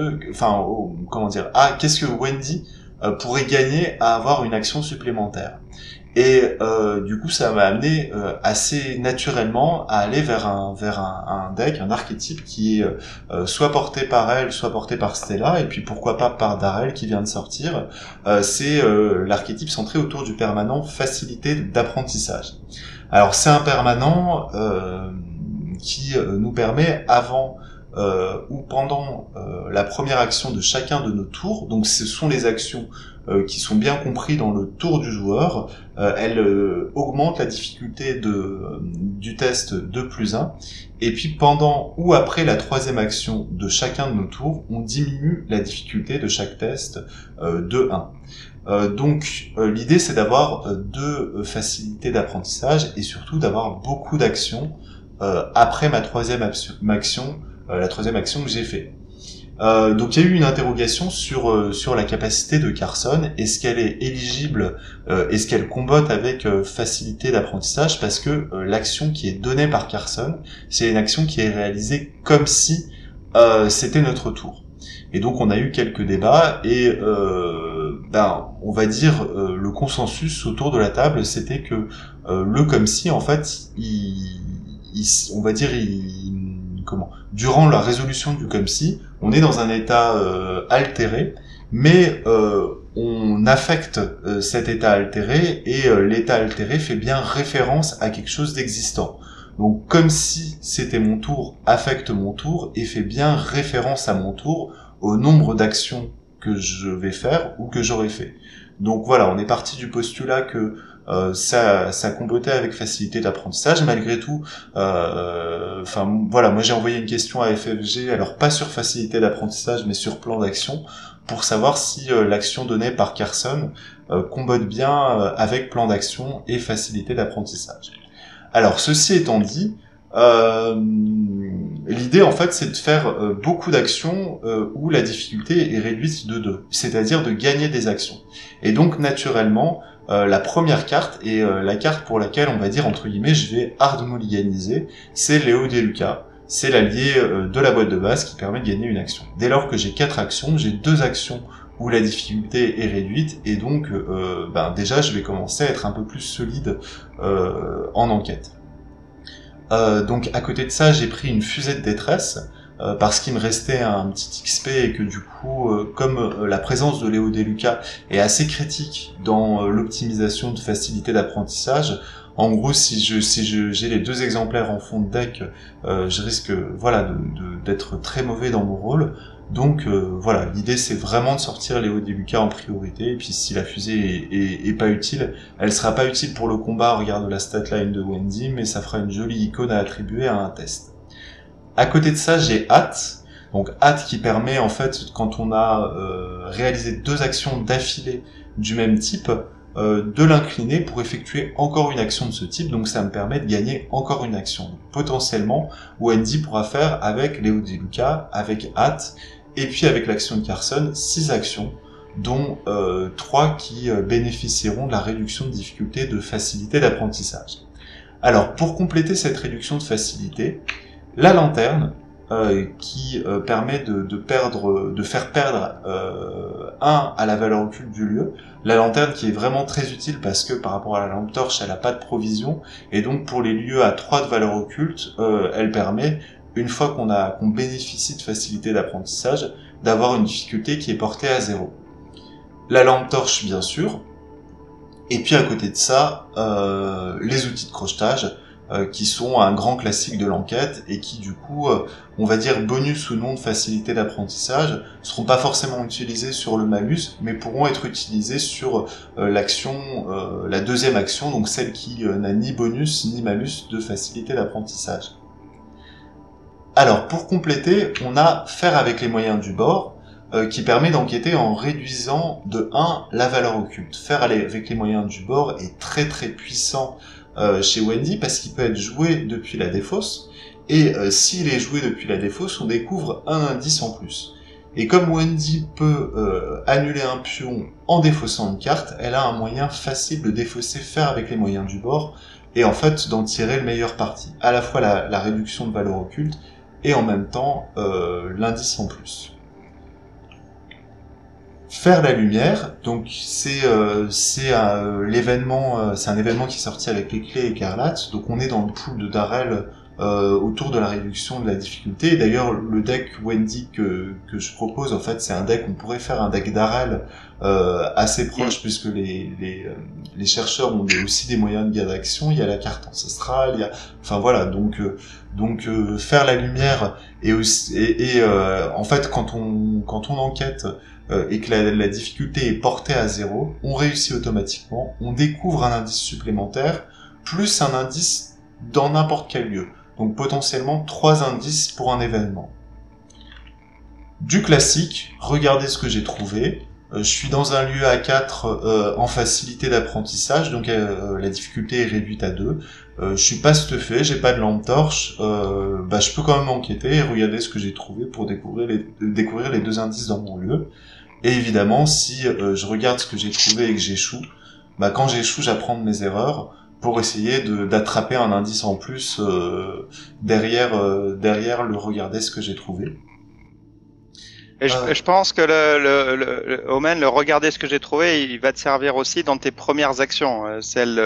qu'est-ce que Wendy pourrait gagner à avoir une action supplémentaire. Et du coup, ça m'a amené assez naturellement à aller vers un deck, un archétype qui est soit porté par elle, soit porté par Stella, et puis pourquoi pas par Darrell qui vient de sortir. C'est l'archétype centré autour du permanent facilité d'apprentissage. Alors c'est un permanent qui nous permet avant ou pendant la première action de chacun de nos tours, donc ce sont les actions qui sont bien compris dans le tour du joueur, elle augmente la difficulté du test de +1, et puis pendant ou après la troisième action de chacun de nos tours, on diminue la difficulté de chaque test de 1. Donc l'idée c'est d'avoir 2 facilités d'apprentissage et surtout d'avoir beaucoup d'actions après ma troisième action, la troisième action que j'ai fait. Donc il y a eu une interrogation sur la capacité de Carson. Est-ce qu'elle est éligible, est-ce qu'elle combotte avec facilité d'apprentissage, parce que l'action qui est donnée par Carson, c'est une action qui est réalisée comme si c'était notre tour. Et donc on a eu quelques débats et on va dire le consensus autour de la table, c'était que le comme si, en fait, durant la résolution du comme si, on est dans un état altéré, mais on affecte cet état altéré, et l'état altéré fait bien référence à quelque chose d'existant. Donc comme si c'était mon tour affecte mon tour et fait bien référence à mon tour, au nombre d'actions que je vais faire ou que j'aurai fait. Donc voilà, on est parti du postulat que ça combotait avec facilité d'apprentissage. Malgré tout, moi j'ai envoyé une question à FFG, alors pas sur facilité d'apprentissage mais sur plan d'action, pour savoir si l'action donnée par Carson combotte bien avec plan d'action et facilité d'apprentissage. Alors ceci étant dit, l'idée en fait c'est de faire beaucoup d'actions où la difficulté est réduite de 2, c'est-à-dire de gagner des actions. Et donc naturellement, la première carte, et la carte pour laquelle on va dire entre guillemets je vais hard mulliganiser, c'est Léo DeLuca. C'est l'allié de la boîte de base qui permet de gagner une action. Dès lors que j'ai 4 actions, j'ai 2 actions où la difficulté est réduite, et donc déjà je vais commencer à être un peu plus solide en enquête. Donc à côté de ça, j'ai pris une fusée de détresse, parce qu'il me restait un petit XP, et que du coup, comme la présence de Léo DeLuca est assez critique dans l'optimisation de facilité d'apprentissage, en gros, si j'ai les 2 exemplaires en fond de deck, je risque d'être très mauvais dans mon rôle. Donc l'idée c'est vraiment de sortir Léo DeLuca en priorité, et puis si la fusée est pas utile, elle sera pas utile pour le combat, regarde la statline de Wendy, mais ça fera une jolie icône à attribuer à un test. À côté de ça, j'ai hâte. Donc hâte qui permet en fait, quand on a réalisé 2 actions d'affilée du même type, de l'incliner pour effectuer encore une action de ce type, donc ça me permet de gagner encore une action. Donc, potentiellement, Wendy pourra faire avec Léo DeLuca, avec hâte, et puis avec l'action de Carson, 6 actions, dont 3 qui bénéficieront de la réduction de difficulté de facilité d'apprentissage. Alors, pour compléter cette réduction de facilité, la lanterne, qui permet de faire perdre 1 à la valeur occulte du lieu. La lanterne qui est vraiment très utile parce que par rapport à la lampe torche, elle n'a pas de provision, et donc pour les lieux à 3 de valeur occulte, elle permet, une fois qu'on bénéficie de facilité d'apprentissage, d'avoir une difficulté qui est portée à 0. La lampe torche bien sûr, et puis à côté de ça, les outils de crochetage, qui sont un grand classique de l'enquête, et qui du coup, on va dire bonus ou non de facilité d'apprentissage, seront pas forcément utilisés sur le malus, mais pourront être utilisés sur l'action, la deuxième action, donc celle qui n'a ni bonus ni malus de facilité d'apprentissage. Alors pour compléter, on a faire avec les moyens du bord, qui permet d'enquêter en réduisant de 1 la valeur occulte. Faire avec les moyens du bord est très très puissant chez Wendy, parce qu'il peut être joué depuis la défausse, et s'il est joué depuis la défausse, on découvre un indice en plus. Et comme Wendy peut annuler un pion en défaussant une carte, elle a un moyen facile de défausser faire avec les moyens du bord, et en fait d'en tirer le meilleur parti. À la fois la réduction de valeur occulte, et en même temps l'indice en plus. Faire la lumière, donc c'est un événement qui est sorti avec les clés écarlates, donc on est dans le pool de Darrell autour de la réduction de la difficulté. Et d'ailleurs le deck Wendy que je propose, en fait c'est un deck, on pourrait faire un deck Darrell assez proche, puisque les chercheurs ont aussi des moyens de gain d'action, il y a la carte ancestrale, il y a, enfin voilà, donc faire la lumière, et en fait quand on enquête et que la difficulté est portée à 0, on réussit automatiquement, on découvre un indice supplémentaire, plus un indice dans n'importe quel lieu. Donc potentiellement 3 indices pour un événement. Du classique, regardez ce que j'ai trouvé, Je suis dans un lieu A4 en facilité d'apprentissage, donc la difficulté est réduite à 2. Je suis pas stuffé, j'ai pas de lampe torche, je peux quand même enquêter et regarder ce que j'ai trouvé pour découvrir les 2 indices dans mon lieu. Et évidemment, si je regarde ce que j'ai trouvé et que j'échoue, quand j'échoue, j'apprends de mes erreurs pour essayer d'attraper un indice en plus derrière le regarder ce que j'ai trouvé. Et je pense que Omen, le regarder ce que j'ai trouvé, il va te servir aussi dans tes premières actions, celle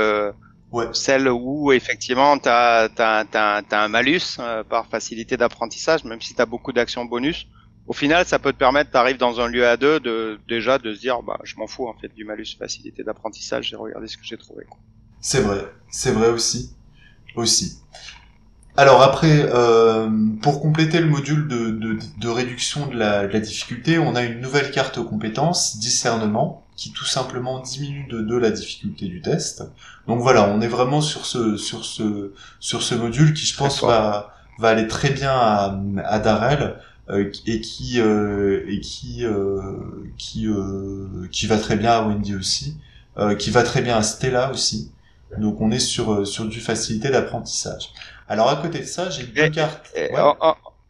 où effectivement t'as un malus par facilité d'apprentissage, même si t'as beaucoup d'actions bonus. Au final, ça peut te permettre, t'arrives dans un lieu à 2, de se dire, je m'en fous en fait du malus facilité d'apprentissage, j'ai regardé ce que j'ai trouvé, quoi. C'est vrai aussi. Alors après, pour compléter le module de réduction de la difficulté, on a une nouvelle carte compétence, discernement, qui tout simplement diminue de 2 la difficulté du test. Donc voilà, on est vraiment sur ce module qui, je pense, va aller très bien à Darrell et qui va très bien à Wendy aussi, qui va très bien à Stella aussi. Donc on est sur du facilité d'apprentissage. Alors à côté de ça, j'ai 2 cartes.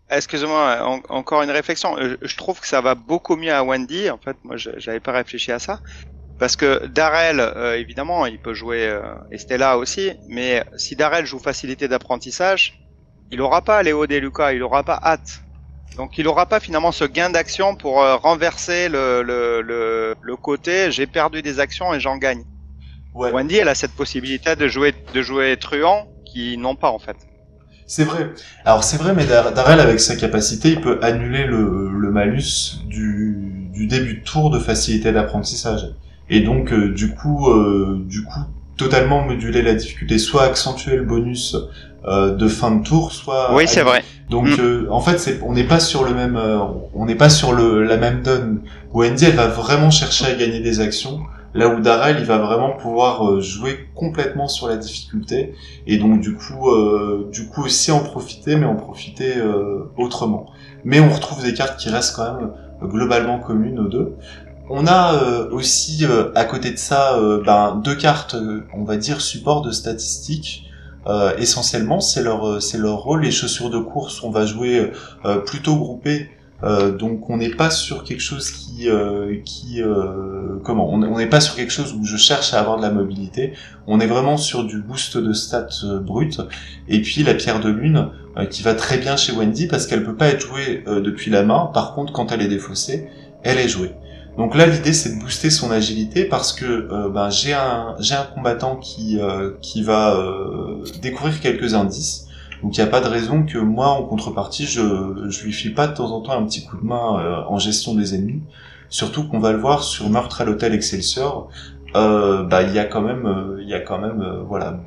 Excuse-moi, encore une réflexion. Je trouve que ça va beaucoup mieux à Wendy. En fait, moi, j'avais pas réfléchi à ça. Parce que Darrell, évidemment, il peut jouer, et Stella aussi, mais si Darrell joue facilité d'apprentissage, il aura pas Léo Deluca, il aura pas hâte. Donc il aura pas finalement ce gain d'action pour renverser le côté j'ai perdu des actions et j'en gagne. Ouais. Wendy, elle a cette possibilité de jouer truand qui n'ont pas en fait. C'est vrai. Alors c'est vrai, mais Darrell, avec sa capacité, il peut annuler le malus du début de tour de facilité d'apprentissage. Et donc du coup totalement moduler la difficulté, soit accentuer le bonus de fin de tour, soit oui, c'est vrai. Donc en fait, on n'est pas sur le même la même donne. Wendy, elle va vraiment chercher à gagner des actions, là où Darrell, il va vraiment pouvoir jouer complètement sur la difficulté et donc du coup aussi en profiter, mais en profiter autrement. Mais on retrouve des cartes qui restent quand même globalement communes aux deux. On a aussi à côté de ça 2 cartes, on va dire support de statistiques. Essentiellement, c'est leur rôle. Les chaussures de course, on va jouer plutôt groupé. Donc on n'est pas sur quelque chose on n'est pas sur quelque chose où je cherche à avoir de la mobilité. On est vraiment sur du boost de stats brut. Et puis la pierre de lune qui va très bien chez Wendy parce qu'elle peut pas être jouée depuis la main. Par contre, quand elle est défaussée, elle est jouée. Donc là, l'idée, c'est de booster son agilité parce que j'ai un combattant qui va découvrir quelques indices. Donc il n'y a pas de raison que moi, en contrepartie, je lui file pas de temps en temps un petit coup de main en gestion des ennemis. Surtout qu'on va le voir sur Meurtre à l'hôtel Excelsior. Il y a quand même voilà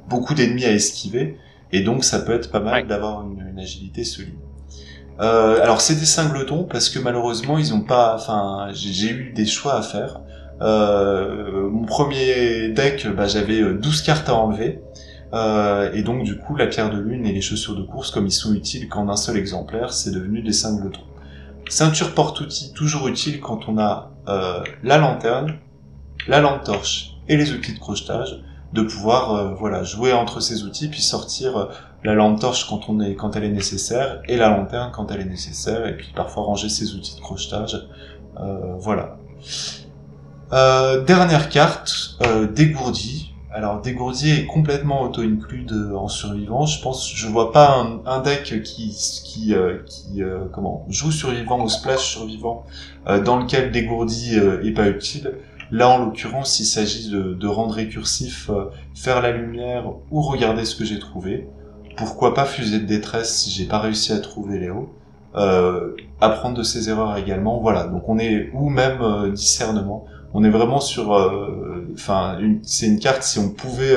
beaucoup d'ennemis à esquiver et donc ça peut être pas mal d'avoir une agilité solide. Alors c'est des singletons parce que malheureusement ils ont pas, j'ai eu des choix à faire. Mon premier deck, j'avais 12 cartes à enlever. Et donc du coup la pierre de lune et les chaussures de course, comme ils sont utiles qu'en un seul exemplaire, c'est devenu des singletons. Ceinture porte-outils, toujours utile quand on a la lanterne, la lampe torche et les outils de crochetage, de pouvoir jouer entre ces outils puis sortir la lampe torche quand elle est nécessaire et la lanterne quand elle est nécessaire et puis parfois ranger ses outils de crochetage. Voilà. Dernière carte, dégourdi. Alors dégourdi est complètement auto-include en survivant. Je vois pas un deck qui joue survivant ou splash survivant dans lequel dégourdi est pas utile. Là, en l'occurrence, il s'agit de rendre récursif, faire la lumière ou regarder ce que j'ai trouvé. Pourquoi pas fusée de détresse si j'ai pas réussi à trouver Léo. Apprendre de ses erreurs également. Voilà, donc on est ou même discernement. On est vraiment sur, c'est une carte si on pouvait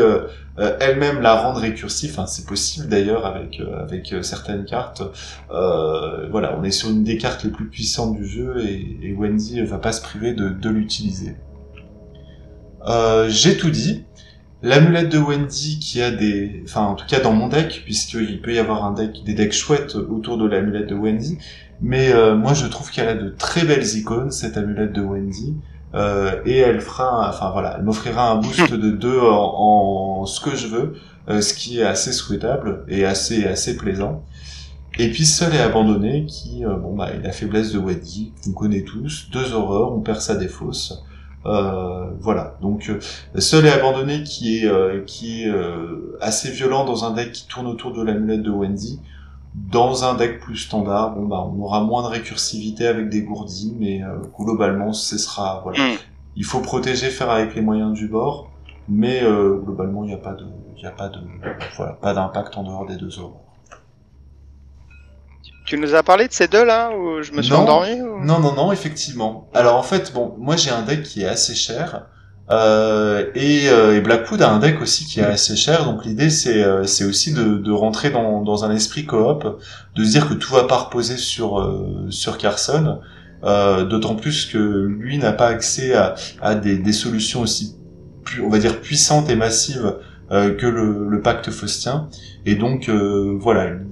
elle-même la rendre récursive. C'est possible d'ailleurs avec certaines cartes. Voilà, on est sur une des cartes les plus puissantes du jeu et Wendy va pas se priver de l'utiliser. J'ai tout dit. l'amulette de Wendy qui a enfin en tout cas dans mon deck, puisqu'il peut y avoir des decks chouettes autour de l'amulette de Wendy, mais moi je trouve qu'elle a de très belles icônes, cette amulette de Wendy, et elle elle m'offrira un boost de 2 en ce que je veux, ce qui est assez souhaitable et assez plaisant. Et puis Seul et Abandonné qui, est la faiblesse de Wendy, qu'on connaît tous, 2 horreurs, on perd sa défausse. Voilà, donc Seul et Abandonné qui est assez violent dans un deck qui tourne autour de l'amulette de Wendy. Dans un deck plus standard, on aura moins de récursivité avec des gourdis, mais globalement ce sera il faut protéger, faire avec les moyens du bord, mais globalement il n'y a pas d'impact en dehors des 2 horreurs. Tu nous as parlé de ces deux là où je me suis endormi ou... Non, effectivement. Alors en fait, moi j'ai un deck qui est assez cher, et Blackwood a un deck aussi qui est assez cher, donc l'idée c'est aussi de rentrer dans un esprit coop, de se dire que tout va pas reposer sur Carson, d'autant plus que lui n'a pas accès à des solutions aussi on va dire puissantes et massives que le pacte faustien, et donc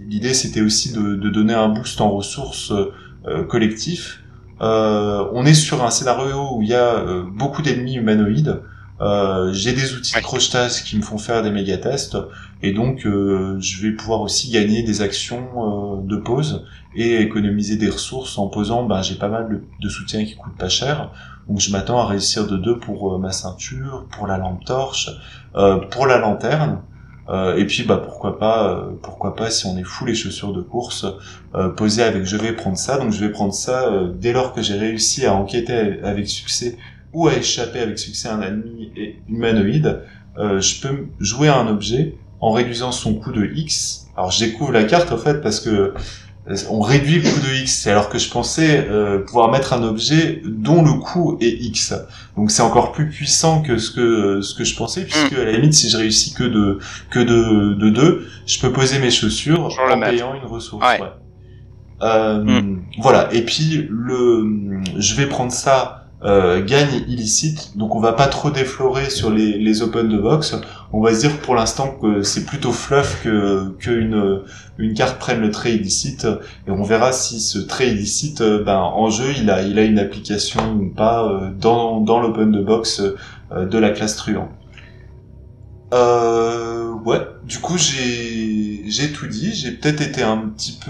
l'idée c'était aussi de donner un boost en ressources collectifs. On est sur un scénario où il y a beaucoup d'ennemis humanoïdes, j'ai des outils de crochetage qui me font faire des méga tests, et donc je vais pouvoir aussi gagner des actions de pause et économiser des ressources en posant, j'ai pas mal de soutiens qui coûtent pas cher. Donc je m'attends à réussir de 2 pour ma ceinture, pour la lampe torche, pour la lanterne, et puis pourquoi pas si on est fou les chaussures de course, poser avec je vais prendre ça dès lors que j'ai réussi à enquêter avec succès ou à échapper avec succès à un ennemi humanoïde, je peux jouer un objet en réduisant son coût de X. Alors je découvre la carte en fait parce que on réduit le coût de X, alors que je pensais pouvoir mettre un objet dont le coût est X. Donc c'est encore plus puissant que ce que je pensais, puisque à la limite si je réussis que de 2, je peux poser mes chaussures en payant une ressource. Voilà. Et puis je vais prendre ça gagne illicite, donc on va pas trop déflorer sur les open de box. On va se dire pour l'instant que c'est plutôt fluff que une carte prenne le trait illicite, et on verra si ce trait illicite en jeu il a une application ou pas dans l'open de box de la classe truand. Du coup j'ai tout dit, j'ai peut-être été un petit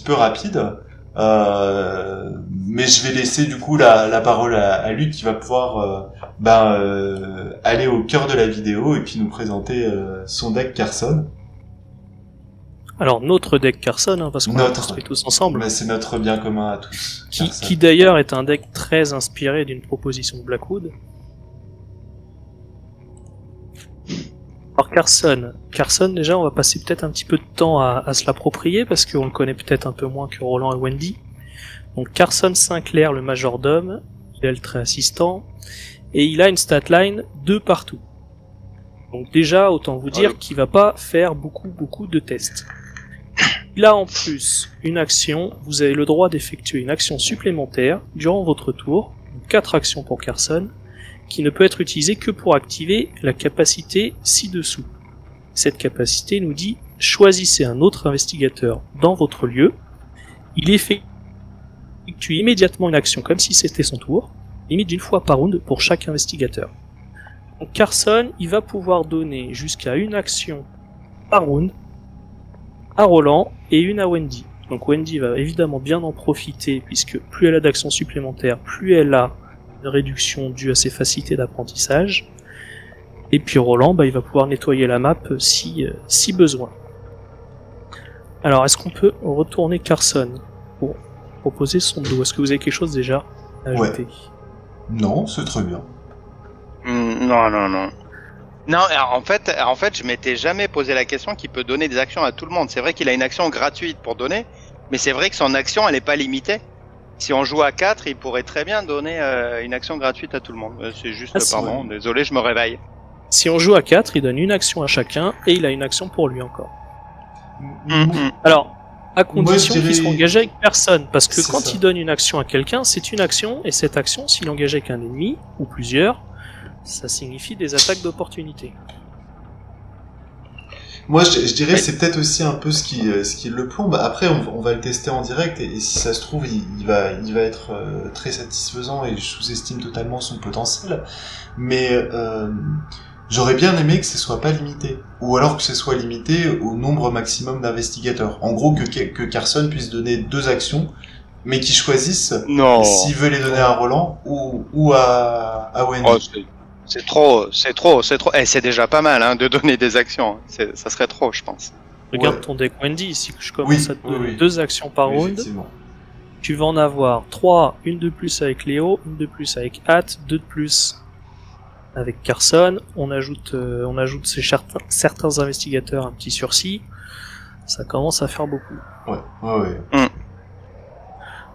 peu rapide. Mais je vais laisser du coup la parole à Luc qui va pouvoir aller au cœur de la vidéo et puis nous présenter son deck Carson. Alors notre deck Carson, parce qu'on l'a construit tous ensemble. Mais c'est notre bien commun à tous. Qui d'ailleurs est un deck très inspiré d'une proposition de Blackwood. Alors Carson déjà on va passer peut-être un petit peu de temps à se l'approprier parce qu'on le connaît peut-être un peu moins que Roland et Wendy. Donc Carson Sinclair, le majordome, il a le trait assistant, et il a une statline 2 partout. Donc déjà autant vous dire qu'il va pas faire beaucoup de tests. Il a en plus une action, vous avez le droit d'effectuer une action supplémentaire durant votre tour, 4 actions pour Carson, qui ne peut être utilisé que pour activer la capacité ci-dessous. Cette capacité nous dit « Choisissez un autre investigateur dans votre lieu ». Il effectue immédiatement une action comme si c'était son tour, limite d'une fois par round pour chaque investigateur. Donc Carson, il va pouvoir donner jusqu'à une action par round à Roland et une à Wendy. Donc Wendy va évidemment bien en profiter puisque plus elle a d'actions supplémentaires, plus elle a réduction due à ses facilités d'apprentissage, et puis Roland il va pouvoir nettoyer la map si besoin. Alors est-ce qu'on peut retourner Carson pour proposer son dos? Est-ce que vous avez quelque chose déjà à ajouter? Non, c'est très bien. Non, en fait, je m'étais jamais posé la question qu'il peut donner des actions à tout le monde. C'est vrai qu'il a une action gratuite pour donner, mais c'est vrai que son action elle est pas limitée. Si on joue à 4, il pourrait très bien donner une action gratuite à tout le monde. C'est juste, pardon, désolé, je me réveille. Si on joue à 4, il donne une action à chacun, et il a une action pour lui encore. Alors, à condition qu'il soit engagé avec personne, parce que quand il donne une action à quelqu'un, c'est une action, et cette action, s'il engage avec un ennemi, ou plusieurs, ça signifie des attaques d'opportunité. Moi, je dirais Oui. c'est peut-être aussi un peu ce qui le plombe. Après, on va le tester en direct et si ça se trouve, il va être très satisfaisant et je sous-estime totalement son potentiel. Mais j'aurais bien aimé que ce soit pas limité, ou alors que ce soit limité au nombre maximum d'investigateurs. En gros, que Carson puisse donner 2 actions, mais qu'ils choisissent Non. s'il veut les donner à Roland ou à Wendy. Oh, c'est trop. Eh, c'est déjà pas mal, hein, de donner des actions. Ça serait trop, je pense. Regarde Ouais. ton deck Wendy, si je commence Oui, à te donner oui. 2 actions par Oui, round, effectivement. tu vas en avoir 3, une de plus avec Léo, une de plus avec Hat, 2 de plus avec Carson, on ajoute certains investigateurs un petit sursis, ça commence à faire beaucoup. Ouais.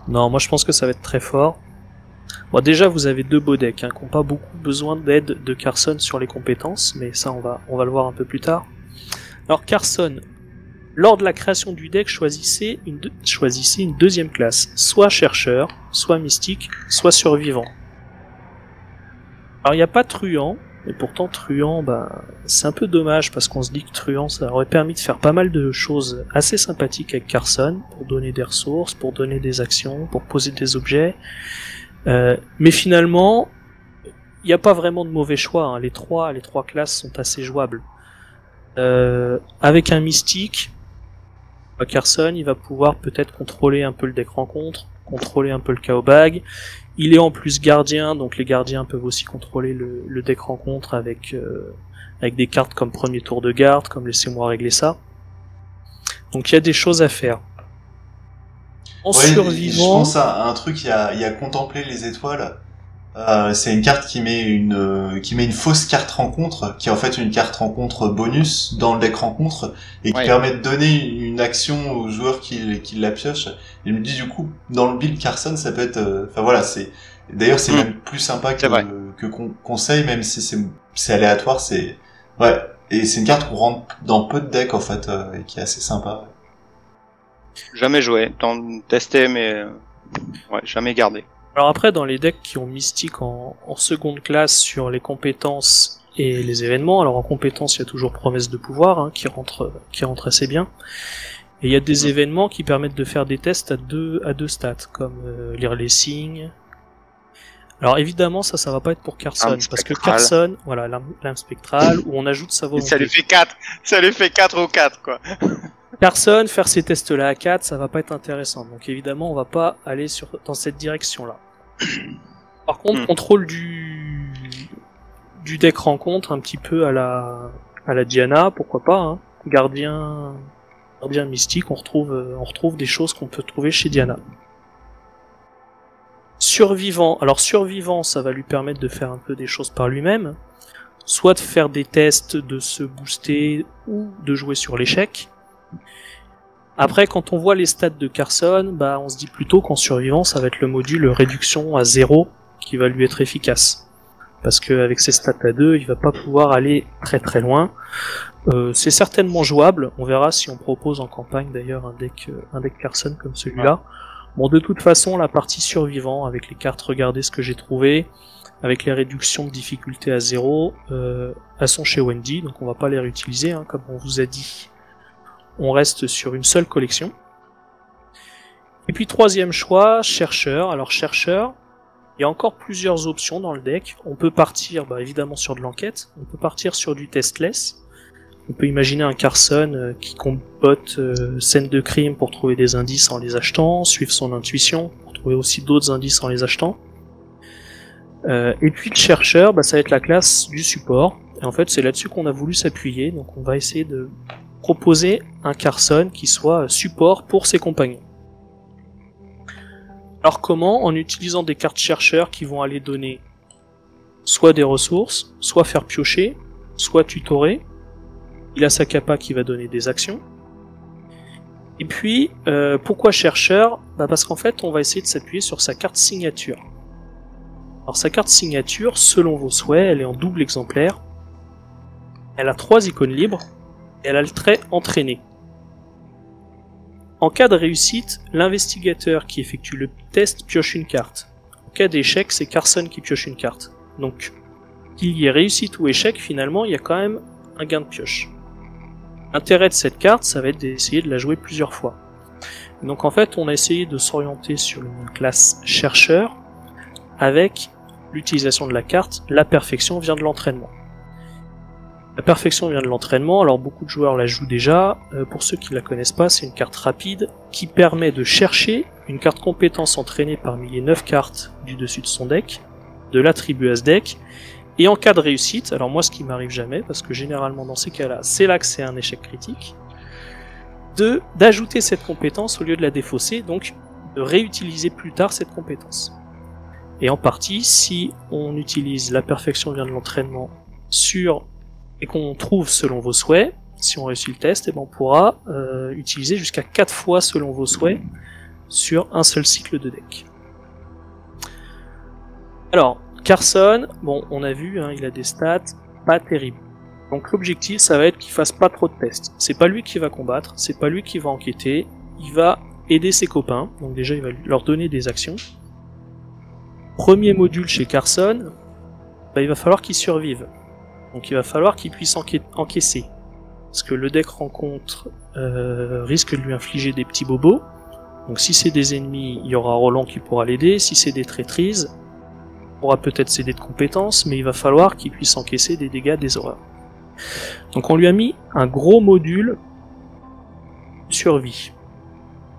Non, moi je pense que ça va être très fort. Bon, déjà vous avez 2 beaux decks, hein, qui n'ont pas beaucoup besoin d'aide de Carson sur les compétences, mais ça on va le voir un peu plus tard. Alors Carson, lors de la création du deck, choisissez une deuxième classe, soit chercheur, soit mystique, soit survivant. Alors il n'y a pas truand, et pourtant truand, c'est un peu dommage parce qu'on se dit que truand ça aurait permis de faire pas mal de choses assez sympathiques avec Carson, pour donner des ressources, pour donner des actions, pour poser des objets. Mais finalement, il n'y a pas vraiment de mauvais choix, hein. Les trois classes sont assez jouables. Avec un mystique, Carson il va pouvoir peut-être contrôler un peu le deck rencontre, contrôler un peu le chaos bag. Il est en plus gardien, donc les gardiens peuvent aussi contrôler le deck rencontre avec des cartes comme premier tour de garde, comme laissez-moi régler ça. Donc il y a des choses à faire. En Ouais, survivant, je pense à un truc, il y a contempler les étoiles. C'est une carte qui met une fausse carte rencontre, qui est en fait une carte rencontre bonus dans le deck rencontre, et qui Ouais. permet de donner une action au joueur qui la pioche. Et je me dis du coup, dans le build Carson, ça peut être, enfin voilà, d'ailleurs c'est même plus sympa C'est vrai. que conseil, même si c'est aléatoire, ouais. Et c'est une carte qu'on rentre dans peu de decks en fait, et qui est assez sympa. Jamais joué, testé, mais ouais, jamais gardé. alors après dans les decks qui ont mystique en seconde classe sur les compétences et les événements, alors en compétences il y a toujours promesse de pouvoir, hein, qui rentre assez bien. Et il y a des événements qui permettent de faire des tests à deux stats, comme lire les signes. Alors évidemment ça va pas être pour Carson, Arme parce que spectrale. Carson, voilà, l'arme spectrale, où on ajoute sa volonté. Ça lui fait 4 ou 4, quoi. Carson, faire ces tests-là à 4, ça va pas être intéressant. Donc évidemment, on va pas aller dans cette direction-là. Par contre, contrôle du deck rencontre, un petit peu à la Diana, pourquoi pas, hein. Gardien mystique, on retrouve des choses qu'on peut trouver chez Diana. Survivant, alors survivant, ça va lui permettre de faire un peu des choses par lui-même, soit de faire des tests, de se booster, ou de jouer sur l'échec. Après, quand on voit les stats de Carson, on se dit plutôt qu'en survivant, ça va être le module réduction à 0 qui va lui être efficace. Parce qu'avec ses stats à 2, il va pas pouvoir aller très très loin. C'est certainement jouable, on verra si on propose en campagne d'ailleurs un deck Carson comme celui-là. Bon, de toute façon, la partie survivant, avec les cartes, regardez ce que j'ai trouvé, avec les réductions de difficulté à 0, elles sont chez Wendy, donc on va pas les réutiliser, hein, comme on vous a dit. On reste sur une seule collection. Et puis troisième choix, chercheur. Alors chercheur, il y a encore plusieurs options dans le deck. On peut partir évidemment sur de l'enquête, on peut partir sur du testless. On peut imaginer un Carson qui compote scène de crime pour trouver des indices en les achetant, suivre son intuition pour trouver aussi d'autres indices en les achetant. Et puis le chercheur, ça va être la classe du support. Et en fait c'est là-dessus qu'on a voulu s'appuyer, donc on va essayer de proposer un Carson qui soit support pour ses compagnons. Alors comment? En utilisant des cartes chercheurs qui vont aller donner soit des ressources, soit faire piocher, soit tutorer. Il a sa capa qui va donner des actions. Et puis, pourquoi chercheur? Parce qu'en fait, on va essayer de s'appuyer sur sa carte signature. Alors sa carte signature, selon vos souhaits, elle est en double exemplaire. Elle a 3 icônes libres. Et elle a le trait entraîné. En cas de réussite, l'investigateur qui effectue le test pioche une carte. En cas d'échec, c'est Carson qui pioche une carte. Donc, qu'il y ait réussite ou échec, finalement, il y a quand même un gain de pioche. L'intérêt de cette carte, ça va être d'essayer de la jouer plusieurs fois. Donc en fait, on a essayé de s'orienter sur une classe chercheur avec l'utilisation de la carte. La perfection vient de l'entraînement. La perfection vient de l'entraînement, alors beaucoup de joueurs la jouent déjà. Pour ceux qui la connaissent pas, c'est une carte rapide qui permet de chercher une carte compétence entraînée parmi les 9 cartes du dessus de son deck, de l'attribuer à ce deck, et en cas de réussite, alors moi ce qui m'arrive jamais, parce que généralement dans ces cas-là, c'est là que c'est un échec critique, d'ajouter cette compétence au lieu de la défausser, donc de réutiliser plus tard cette compétence. Et en partie, si on utilise la perfection vient de l'entraînement et qu'on trouve selon vos souhaits, si on réussit le test, et ben on pourra utiliser jusqu'à 4 fois selon vos souhaits sur un seul cycle de deck. Alors, Carson, bon, on a vu, hein, il a des stats pas terribles. Donc l'objectif, ça va être qu'il fasse pas trop de tests. C'est pas lui qui va combattre, c'est pas lui qui va enquêter, il va aider ses copains, donc déjà il va leur donner des actions. Premier module chez Carson, bah, il va falloir qu'il survive. Donc il va falloir qu'il puisse encaisser. Parce que le deck rencontre risque de lui infliger des petits bobos. Donc si c'est des ennemis, il y aura Roland qui pourra l'aider. Si c'est des traîtrises, il pourra peut-être céder de compétences, mais il va falloir qu'il puisse encaisser des dégâts, des horreurs. Donc on lui a mis un gros module survie.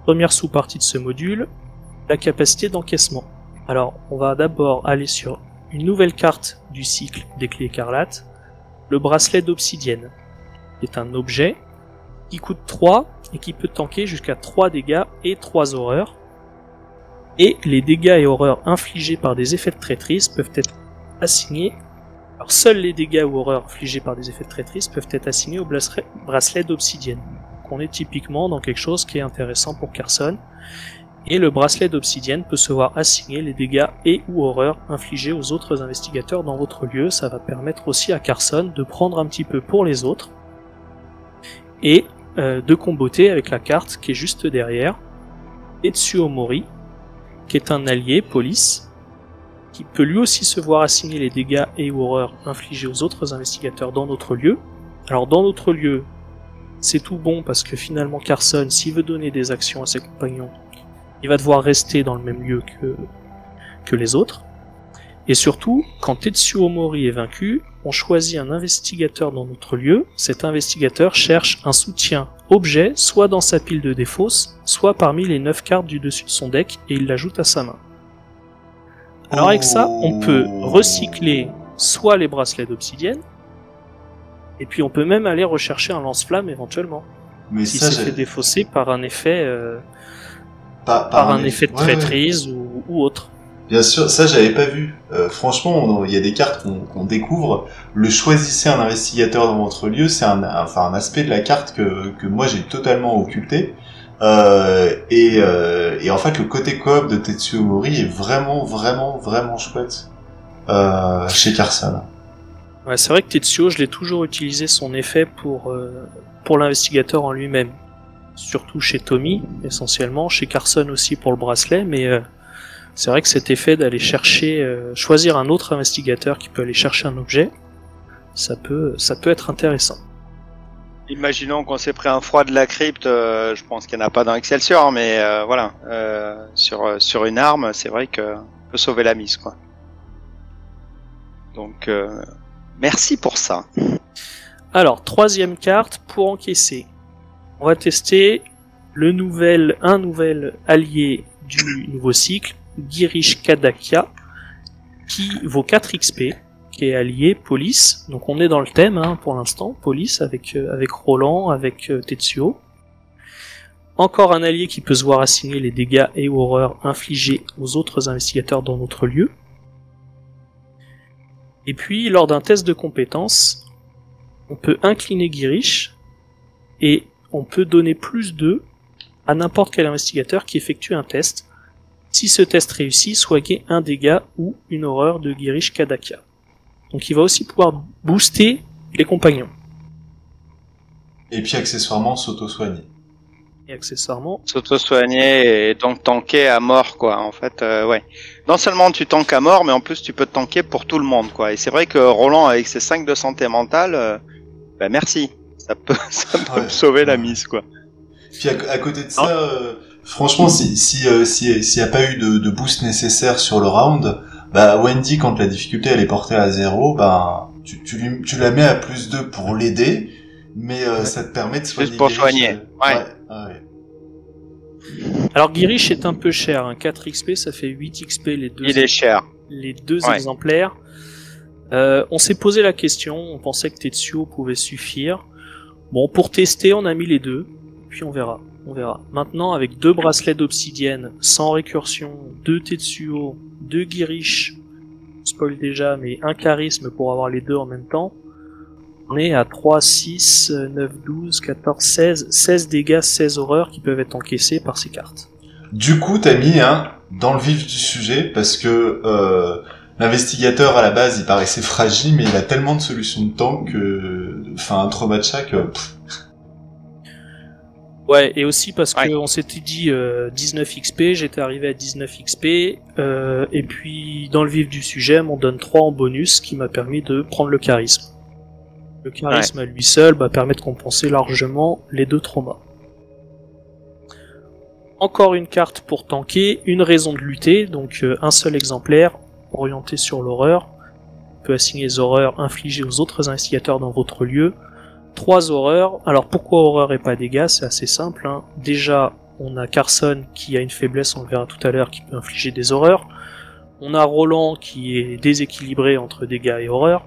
Première sous-partie de ce module, la capacité d'encaissement. Alors on va d'abord aller sur une nouvelle carte du cycle des clés écarlates, le bracelet d'obsidienne, qui est un objet qui coûte 3 et qui peut tanker jusqu'à 3 dégâts et 3 horreurs. Et les dégâts et horreurs infligés par des effets de traîtrise peuvent être assignés. Alors seuls les dégâts ou horreurs infligés par des effets de traîtrise peuvent être assignés au bracelet d'obsidienne. Donc on est typiquement dans quelque chose qui est intéressant pour Carson. Et le bracelet d'obsidienne peut se voir assigner les dégâts et ou horreurs infligés aux autres investigateurs dans votre lieu. Ça va permettre aussi à Carson de prendre un petit peu pour les autres et de comboter avec la carte qui est juste derrière, Tetsuo Mori, qui est un allié police, qui peut lui aussi se voir assigner les dégâts et ou horreurs infligés aux autres investigateurs dans notre lieu. Alors dans notre lieu, c'est tout bon parce que finalement Carson, s'il veut donner des actions à ses compagnons, il va devoir rester dans le même lieu que les autres. Et surtout, quand Tetsuo Mori est vaincu, on choisit un investigateur dans notre lieu. Cet investigateur cherche un soutien objet, soit dans sa pile de défausse, soit parmi les 9 cartes du dessus de son deck, et il l'ajoute à sa main. Alors avec ça, on peut recycler soit les bracelets d'obsidienne, et puis on peut même aller rechercher un lance-flamme éventuellement. Mais si c'est fait défausser par un effet... par un effet de traîtrise ou autre. Bien sûr, ça j'avais pas vu. Franchement, il y a des cartes qu'on découvre. Le choisissez un investigateur dans votre lieu, c'est un aspect de la carte que moi j'ai totalement occulté. Et en fait, le côté coop de Tetsuo Mori est vraiment chouette chez Carson. Ouais, c'est vrai que Tetsuo, je l'ai toujours utilisé son effet pour l'investigateur en lui-même. Surtout chez Tommy, essentiellement, chez Carson aussi pour le bracelet, mais c'est vrai que cet effet d'aller chercher, choisir un autre investigateur qui peut aller chercher un objet, ça peut être intéressant. Imaginons qu'on s'est pris un froid de la crypte, je pense qu'il n'y en a pas dans Excelsior, mais voilà, sur une arme, c'est vrai que peut sauver la mise, quoi. Donc, merci pour ça. Alors, troisième carte pour encaisser. On va tester un nouvel allié du nouveau cycle, Girish Kadakia, qui vaut 4 XP, qui est allié police. Donc on est dans le thème hein, pour l'instant, police avec Roland, avec Tetsuo. Encore un allié qui peut se voir assigner les dégâts et horreurs infligés aux autres investigateurs dans notre lieu. Et puis lors d'un test de compétences, on peut incliner Girish et on peut donner plus 2 à n'importe quel investigateur qui effectue un test. Si ce test réussit, soignez un dégât ou une horreur de Girish Kadakia. Donc il va aussi pouvoir booster les compagnons. Et puis accessoirement s'auto-soigner. Et accessoirement s'auto-soigner et donc tanker à mort, quoi. En fait, ouais. Non seulement tu tankes à mort, mais en plus tu peux tanker pour tout le monde, quoi. Et c'est vrai que Roland avec ses 5 de santé mentale, merci. ça peut me sauver la mise, quoi. Puis à côté de ça, franchement, s'il y a pas eu de boost nécessaire sur le round, bah Wendy, quand la difficulté elle est portée à 0, bah tu la mets à +2 pour l'aider, mais ça te permet de soigner. Juste pour soigner. Ouais. Alors Girish est un peu cher, hein. 4 XP, ça fait 8 XP les deux. Il est cher. Les deux exemplaires. On s'est posé la question, on pensait que Tetsuo pouvait suffire. Bon, pour tester, on a mis les deux, puis on verra. Maintenant, avec 2 bracelets d'obsidienne, sans récursion, 2 Tetsuo, 2 Girish, spoil déjà, mais un charisme pour avoir les deux en même temps, on est à 3, 6, 9, 12, 14, 16 dégâts, 16 horreurs qui peuvent être encaissés par ces cartes. Du coup, t'as mis dans le vif du sujet, parce que l'investigateur à la base il paraissait fragile, mais il a tellement de solutions de tank que, un trauma de chaque. Ouais, et aussi parce que on s'était dit 19 XP, j'étais arrivé à 19 XP, et puis dans le vif du sujet, on donne 3 en bonus, qui m'a permis de prendre le charisme. Le charisme à lui seul permet de compenser largement les 2 traumas. Encore une carte pour tanker, une raison de lutter, donc un seul exemplaire, orienté sur l'horreur. On peut assigner les horreurs infligées aux autres investigateurs dans votre lieu. 3 horreurs. Alors pourquoi horreur et pas dégâts? C'est assez simple, hein. Déjà, on a Carson qui a une faiblesse, on le verra tout à l'heure, qui peut infliger des horreurs. On a Roland qui est déséquilibré entre dégâts et horreurs.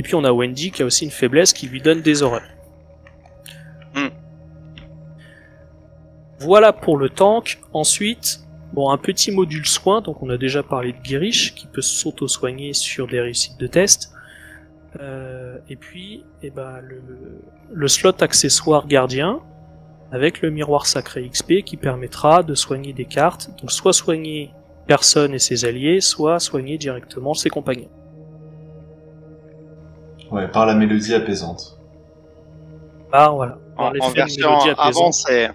Et puis on a Wendy qui a aussi une faiblesse qui lui donne des horreurs. Voilà pour le tank. Ensuite, bon, un petit module soin, donc on a déjà parlé de Girish qui peut s'auto-soigner sur des réussites de test. Et puis, le slot accessoire gardien avec le miroir sacré XP qui permettra de soigner des cartes, donc soit soigner personne et ses alliés, soit soigner directement ses compagnons. Ouais, par la mélodie apaisante. Voilà. En version avancée.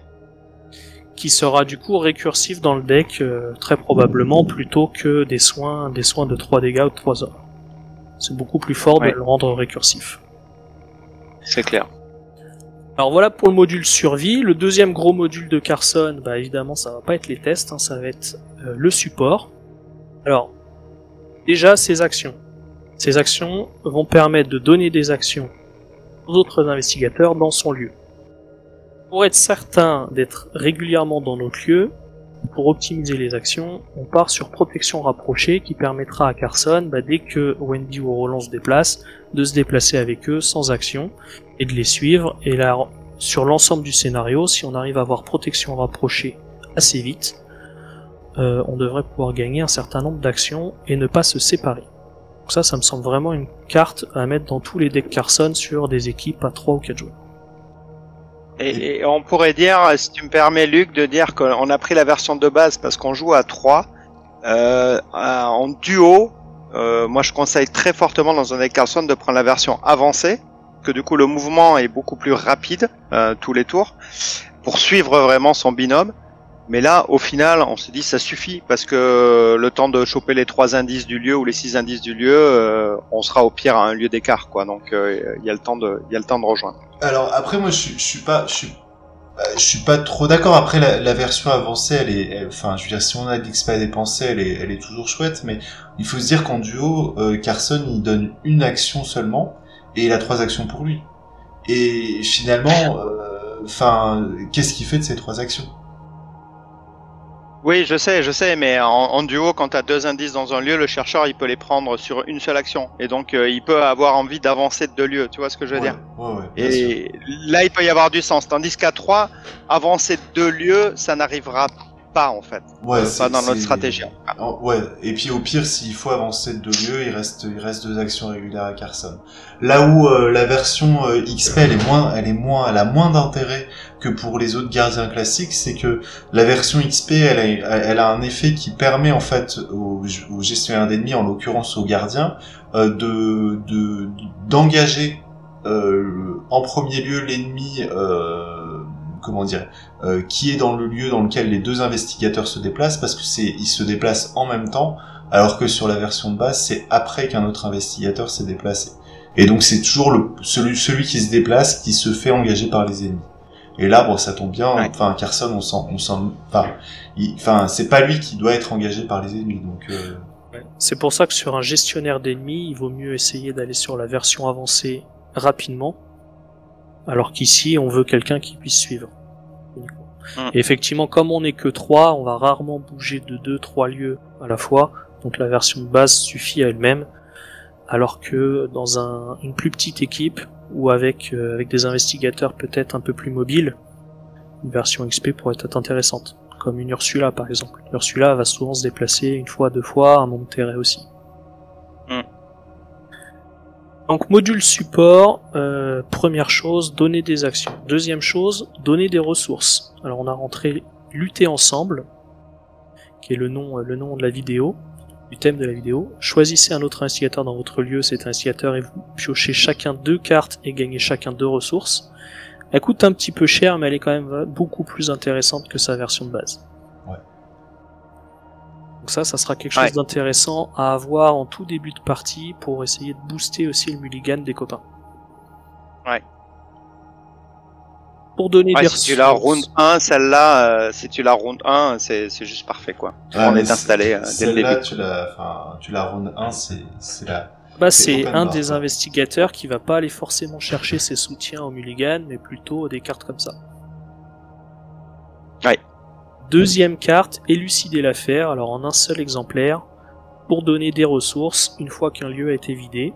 Qui sera du coup récursif dans le deck, très probablement, plutôt que des soins de 3 dégâts ou de 3 heures. C'est beaucoup plus fort de le rendre récursif. C'est clair. Alors voilà pour le module survie. Le deuxième gros module de Carson, évidemment ça va pas être les tests, hein, ça va être le support. Alors, déjà ses actions. Ces actions vont permettre de donner des actions aux autres investigateurs dans son lieu. Pour être certain d'être régulièrement dans notre lieu, pour optimiser les actions, on part sur protection rapprochée qui permettra à Carson, dès que Wendy ou Roland se déplacent, de se déplacer avec eux sans action et de les suivre. Et là, sur l'ensemble du scénario, si on arrive à avoir protection rapprochée assez vite, on devrait pouvoir gagner un certain nombre d'actions et ne pas se séparer. Donc ça me semble vraiment une carte à mettre dans tous les decks Carson sur des équipes à 3 ou 4 joueurs. Et on pourrait dire, si tu me permets Luc, de dire qu'on a pris la version de base parce qu'on joue à 3. En duo, moi je conseille très fortement dans un deck Carson de prendre la version avancée, que du coup le mouvement est beaucoup plus rapide tous les tours, pour suivre vraiment son binôme. Mais là, au final, on s'est dit ça suffit parce que le temps de choper les 3 indices du lieu ou les 6 indices du lieu, on sera au pire à un lieu d'écart, quoi. Donc il y a le temps de rejoindre. Alors après moi je suis pas trop d'accord. Après la version avancée je veux dire, si on a de l'XP à dépenser, elle est toujours chouette, mais il faut se dire qu'en duo, Carson il donne une action seulement et il a 3 actions pour lui. Et finalement, qu'est-ce qu'il fait de ces 3 actions? Oui, je sais, mais en duo, quand tu as 2 indices dans un lieu, le chercheur, il peut les prendre sur une seule action. Et donc, il peut avoir envie d'avancer de 2 lieux, tu vois ce que je veux dire? Ouais, et là, il peut y avoir du sens. Tandis qu'à 3, avancer de 2 lieux, ça n'arrivera pas, en fait. Pas dans notre stratégie. Ouais, et puis au pire, s'il faut avancer de 2 lieux, il reste 2 actions régulières à Carson. Là où la version XP, elle a moins d'intérêt que pour les autres gardiens classiques, c'est que la version XP, elle a un effet qui permet en fait aux gestionnaires d'ennemis, en l'occurrence aux gardiens, d'engager en premier lieu l'ennemi, qui est dans le lieu dans lequel les 2 investigateurs se déplacent, parce que ils se déplacent en même temps, alors que sur la version de base, c'est après qu'un autre investigateur s'est déplacé. Et donc c'est toujours celui qui se déplace qui se fait engager par les ennemis. Et là, bon, ça tombe bien. Enfin, Carson, c'est pas lui qui doit être engagé par les ennemis. Donc, c'est pour ça que sur un gestionnaire d'ennemis, il vaut mieux essayer d'aller sur la version avancée rapidement, alors qu'ici, on veut quelqu'un qui puisse suivre. Et effectivement, comme on n'est que 3, on va rarement bouger de 2-3 lieux à la fois. Donc la version de base suffit à elle-même, alors que dans une plus petite équipe ou avec des investigateurs peut-être un peu plus mobiles, une version XP pourrait être intéressante, comme une Ursula par exemple. Ursula va souvent se déplacer 1 fois, 2 fois, un Monterey aussi. Donc module support, première chose, donner des actions. Deuxième chose, donner des ressources. Alors on a rentré lutter ensemble, qui est le nom de la vidéo, du thème de la vidéo. Choisissez un autre investigateur dans votre lieu, cet investigateur, et vous piochez chacun 2 cartes et gagnez chacun 2 ressources. Elle coûte un petit peu cher, mais elle est quand même beaucoup plus intéressante que sa version de base. Ouais. Donc ça sera quelque chose d'intéressant à avoir en tout début de partie pour essayer de booster aussi le mulligan des copains. Ouais. Pour donner des ressources. Si tu la round 1, celle-là, c'est juste parfait, quoi. On est installé dès le début. Tu la round 1, c'est la... c'est un des investigateurs qui va pas aller forcément chercher ses soutiens au mulligan, mais plutôt des cartes comme ça. Ouais. Deuxième carte, élucider l'affaire, alors en un seul exemplaire, pour donner des ressources une fois qu'un lieu a été vidé,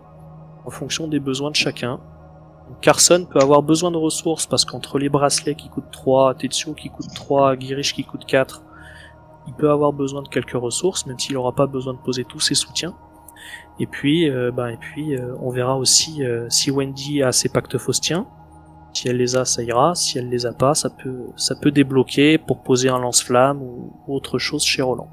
en fonction des besoins de chacun. Donc Carson peut avoir besoin de ressources parce qu'entre les bracelets qui coûtent 3, Tetsuo qui coûte 3, Girish qui coûte 4, il peut avoir besoin de quelques ressources, même s'il n'aura pas besoin de poser tous ses soutiens. Et puis, on verra aussi si Wendy a ses pactes faustiens. Si elle les a, ça ira. Si elle les a pas, ça peut débloquer pour poser un lance-flamme ou autre chose chez Roland.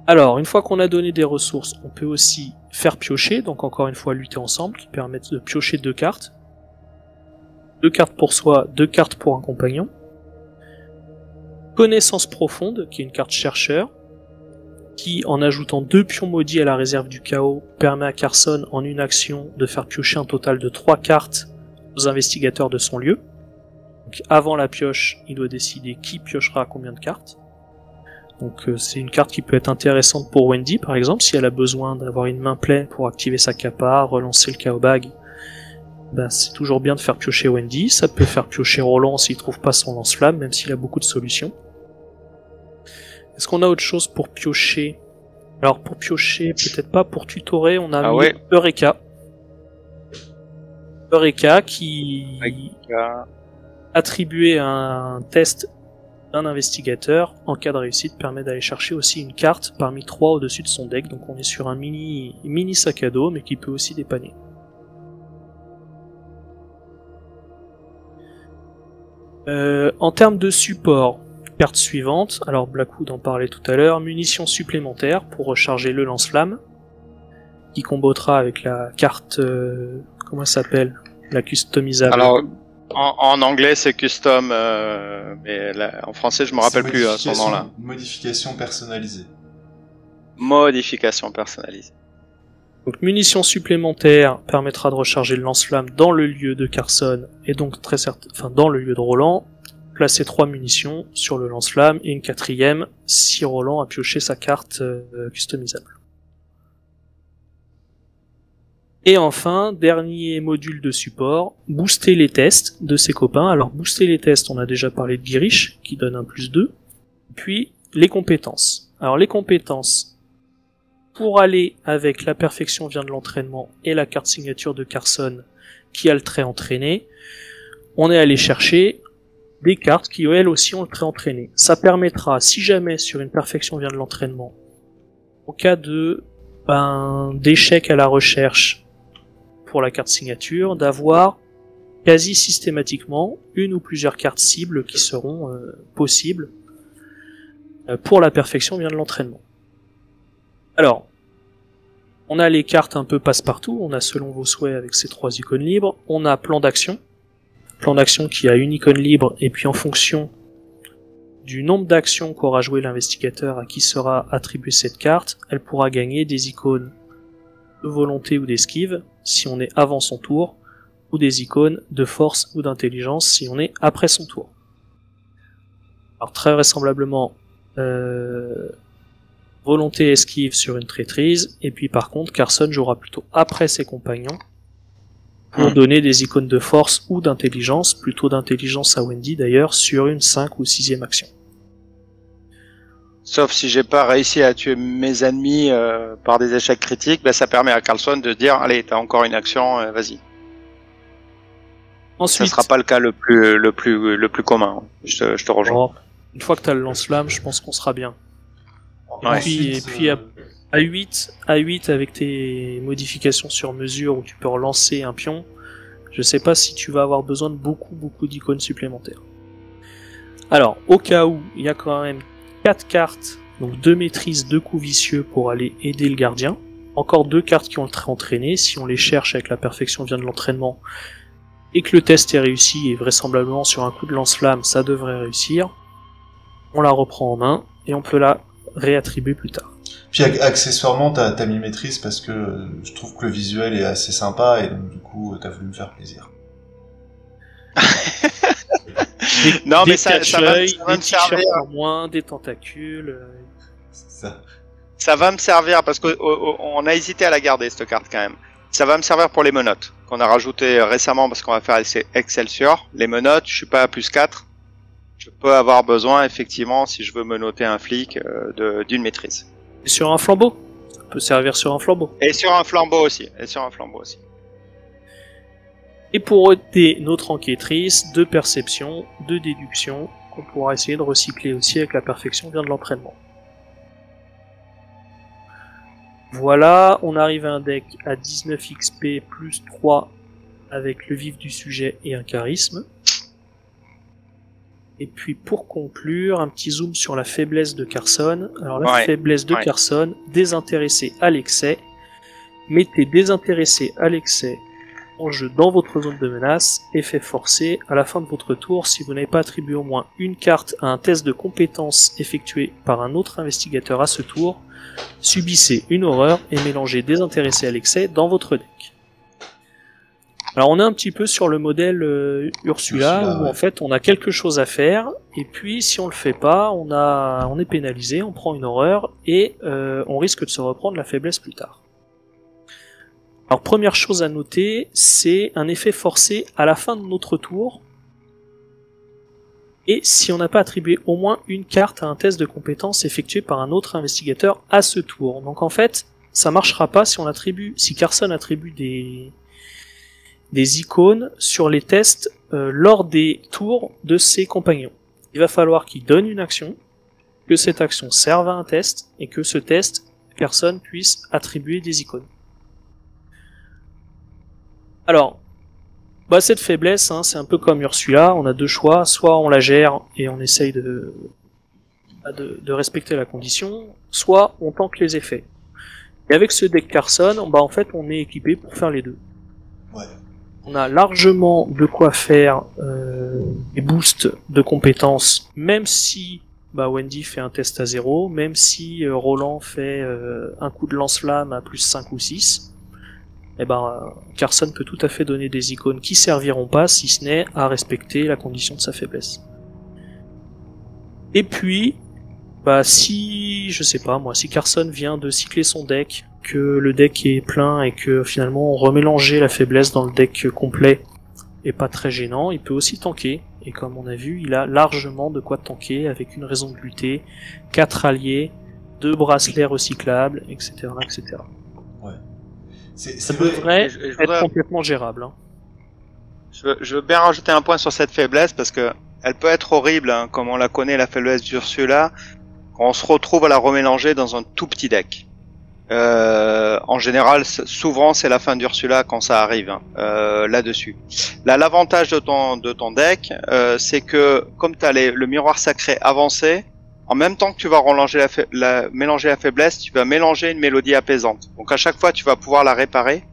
Alors, une fois qu'on a donné des ressources, on peut aussi faire piocher, donc encore une fois lutter ensemble, qui permettent de piocher 2 cartes. 2 cartes pour soi, 2 cartes pour un compagnon. Connaissance profonde, qui est une carte chercheur, qui, en ajoutant 2 pions maudits à la réserve du chaos, permet à Carson, en une action, de faire piocher un total de 3 cartes aux investigateurs de son lieu. Donc avant la pioche, il doit décider qui piochera combien de cartes. Donc c'est une carte qui peut être intéressante pour Wendy, par exemple, si elle a besoin d'avoir une main pleine pour activer sa capa, relancer le chaos bag. C'est toujours bien de faire piocher Wendy. Ça peut faire piocher Roland s'il trouve pas son lance-flamme, même s'il a beaucoup de solutions. Est-ce qu'on a autre chose pour piocher? Alors pour piocher, peut-être pas, pour tutorer, on a mis Eureka. Eureka qui attribué à un test d'un investigateur, en cas de réussite, permet d'aller chercher aussi une carte parmi 3 au-dessus de son deck, donc on est sur un mini sac à dos, mais qui peut aussi dépanner. En termes de support, carte suivante, alors Blackwood en parlait tout à l'heure, munitions supplémentaires pour recharger le lance-flamme, qui combotera avec la carte, comment elle s'appelle, la customisable. Alors, en anglais c'est custom, mais là, en français je me rappelle plus à ce moment-là. Modification personnalisée. Modification personnalisée. Donc munitions supplémentaires permettra de recharger le lance-flamme dans le lieu de Carson, et donc dans le lieu de Roland. Placer 3 munitions sur le lance-flamme et une 4e si Roland a pioché sa carte customisable. Et enfin, dernier module de support, booster les tests de ses copains. Alors booster les tests, on a déjà parlé de Girish, qui donne un +2. Puis les compétences. Alors les compétences, pour aller avec la perfection vient de l'entraînement et la carte signature de Carson, qui a le trait entraîné, on est allé chercher des cartes qui elles aussi ont le trait entraîné. Ça permettra, si jamais sur une perfection vient de l'entraînement, au cas de d'échec à la recherche pour la carte signature, d'avoir quasi systématiquement une ou plusieurs cartes cibles qui seront possibles pour la perfection vient de l'entraînement. Alors, on a les cartes un peu passe-partout, on a selon vos souhaits avec ces 3 icônes libres, on a plan d'action qui a une icône libre, et puis en fonction du nombre d'actions qu'aura joué l'investigateur à qui sera attribuée cette carte, elle pourra gagner des icônes de volonté ou d'esquive si on est avant son tour, ou des icônes de force ou d'intelligence si on est après son tour. Alors très vraisemblablement, volonté esquive sur une traîtrise, et puis par contre Carson jouera plutôt après ses compagnons pour donner des icônes de force ou d'intelligence, plutôt d'intelligence à Wendy d'ailleurs, sur une 5 ou 6e action. Sauf si j'ai pas réussi à tuer mes ennemis par des échecs critiques, ça permet à Carlson de dire allez, t'as encore une action, vas-y. Ensuite, ça sera pas le cas le plus commun. Je te rejoins. Une fois que t'as le lance-flamme, je pense qu'on sera bien. Ouais. Et puis à 8 avec tes modifications sur mesure où tu peux relancer un pion, je sais pas si tu vas avoir besoin de beaucoup d'icônes supplémentaires. Alors, au cas où, il y a quand même 4 cartes, donc 2 maîtrises, 2 coups vicieux pour aller aider le gardien. Encore 2 cartes qui ont le entraîné, si on les cherche avec la perfection vient de l'entraînement, et que le test est réussi, et vraisemblablement sur un coup de lance-flamme, ça devrait réussir. On la reprend en main, et on peut la réattribuer plus tard. Puis accessoirement, t'as mis maîtrise parce que je trouve que le visuel est assez sympa, et donc du coup, t'as voulu me faire plaisir. Non, mais ça va me servir. En moins, des tentacules. Ça va me servir parce qu'on a hésité à la garder cette carte quand même. Ça va me servir pour les menottes qu'on a rajouté récemment parce qu'on va faire Excelsior. Les menottes, je suis pas à +4. Je peux avoir besoin effectivement si je veux menotter un flic d'une maîtrise. Et sur un flambeau, ça peut servir sur un flambeau. Et sur un flambeau aussi. Et pour aider notre enquêtrice, 2 perceptions, 2 déductions, qu'on pourra essayer de recycler aussi avec la perfection vient de l'entraînement. Voilà, on arrive à un deck à 19 XP plus 3 avec le vif du sujet et un charisme. Et puis pour conclure, un petit zoom sur la faiblesse de Carson. Alors la faiblesse de Carson, désintéressé à l'excès. Mettez désintéressé à l'excès en jeu dans votre zone de menace, effet forcé, à la fin de votre tour, si vous n'avez pas attribué au moins une carte à un test de compétence effectué par un autre investigateur à ce tour, subissez une horreur et mélangez désintéressé à l'excès dans votre deck. Alors on est un petit peu sur le modèle Ursula où en fait on a quelque chose à faire, et puis si on le fait pas, on est pénalisé, on prend une horreur, et on risque de se reprendre la faiblesse plus tard. Alors première chose à noter, c'est un effet forcé à la fin de notre tour, et si on n'a pas attribué au moins une carte à un test de compétence effectué par un autre investigateur à ce tour. Donc en fait, ça marchera pas si Carson attribue des icônes sur les tests lors des tours de ses compagnons. Il va falloir qu'il donne une action, que cette action serve à un test, et que ce test, personne puisse attribuer des icônes. Alors, cette faiblesse, c'est un peu comme Ursula, on a 2 choix, soit on la gère et on essaye de respecter la condition, soit on tank les effets. Et avec ce deck Carson, en fait on est équipé pour faire les deux. Ouais. On a largement de quoi faire des boosts de compétences, même si Wendy fait un test à 0, même si Roland fait un coup de lance-flamme à plus 5 ou 6, Carson peut tout à fait donner des icônes qui serviront pas, si ce n'est à respecter la condition de sa faiblesse. Et puis, si Carson vient de cycler son deck, que le deck est plein et que finalement remélanger la faiblesse dans le deck complet est pas très gênant, il peut aussi tanker, et comme on a vu, il a largement de quoi tanker avec une raison de lutter, 4 alliés, 2 bracelets recyclables, etc. etc. Ouais. Ça devrait être complètement gérable. Je veux bien rajouter un point sur cette faiblesse parce que elle peut être horrible, comme on la connaît, la faiblesse d'Ursula, quand on se retrouve à la remélanger dans un tout petit deck. En général, souvent c'est la fin d'Ursula quand ça arrive là-dessus. Là, l'avantage de ton deck, c'est que comme tu as le miroir sacré avancé, en même temps que tu vas mélanger la faiblesse, tu vas mélanger une mélodie apaisante. Donc à chaque fois, tu vas pouvoir la réparer.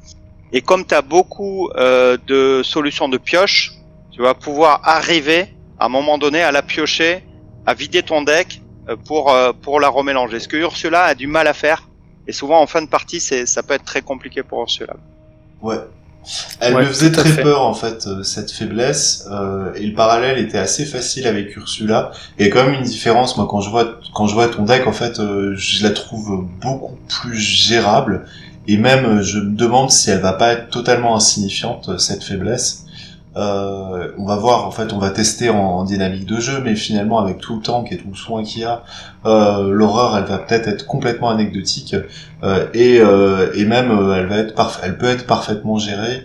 Et comme tu as beaucoup de solutions de pioche, tu vas pouvoir arriver à un moment donné à la piocher, à vider ton deck pour la remélanger. Ce que Ursula a du mal à faire Et souvent en fin de partie, ça peut être très compliqué pour Ursula. Ouais. Elle me faisait très peur en fait, cette faiblesse, et le parallèle était assez facile avec Ursula. Il y a quand même une différence, moi quand je vois ton deck en fait, je la trouve beaucoup plus gérable, et même je me demande si elle va pas être totalement insignifiante cette faiblesse. On va voir, en fait, on va tester en dynamique de jeu, mais finalement avec tout le tank et tout le soin qu'il y a, l'horreur, elle va peut-être être complètement anecdotique, et même elle peut être parfaitement gérée.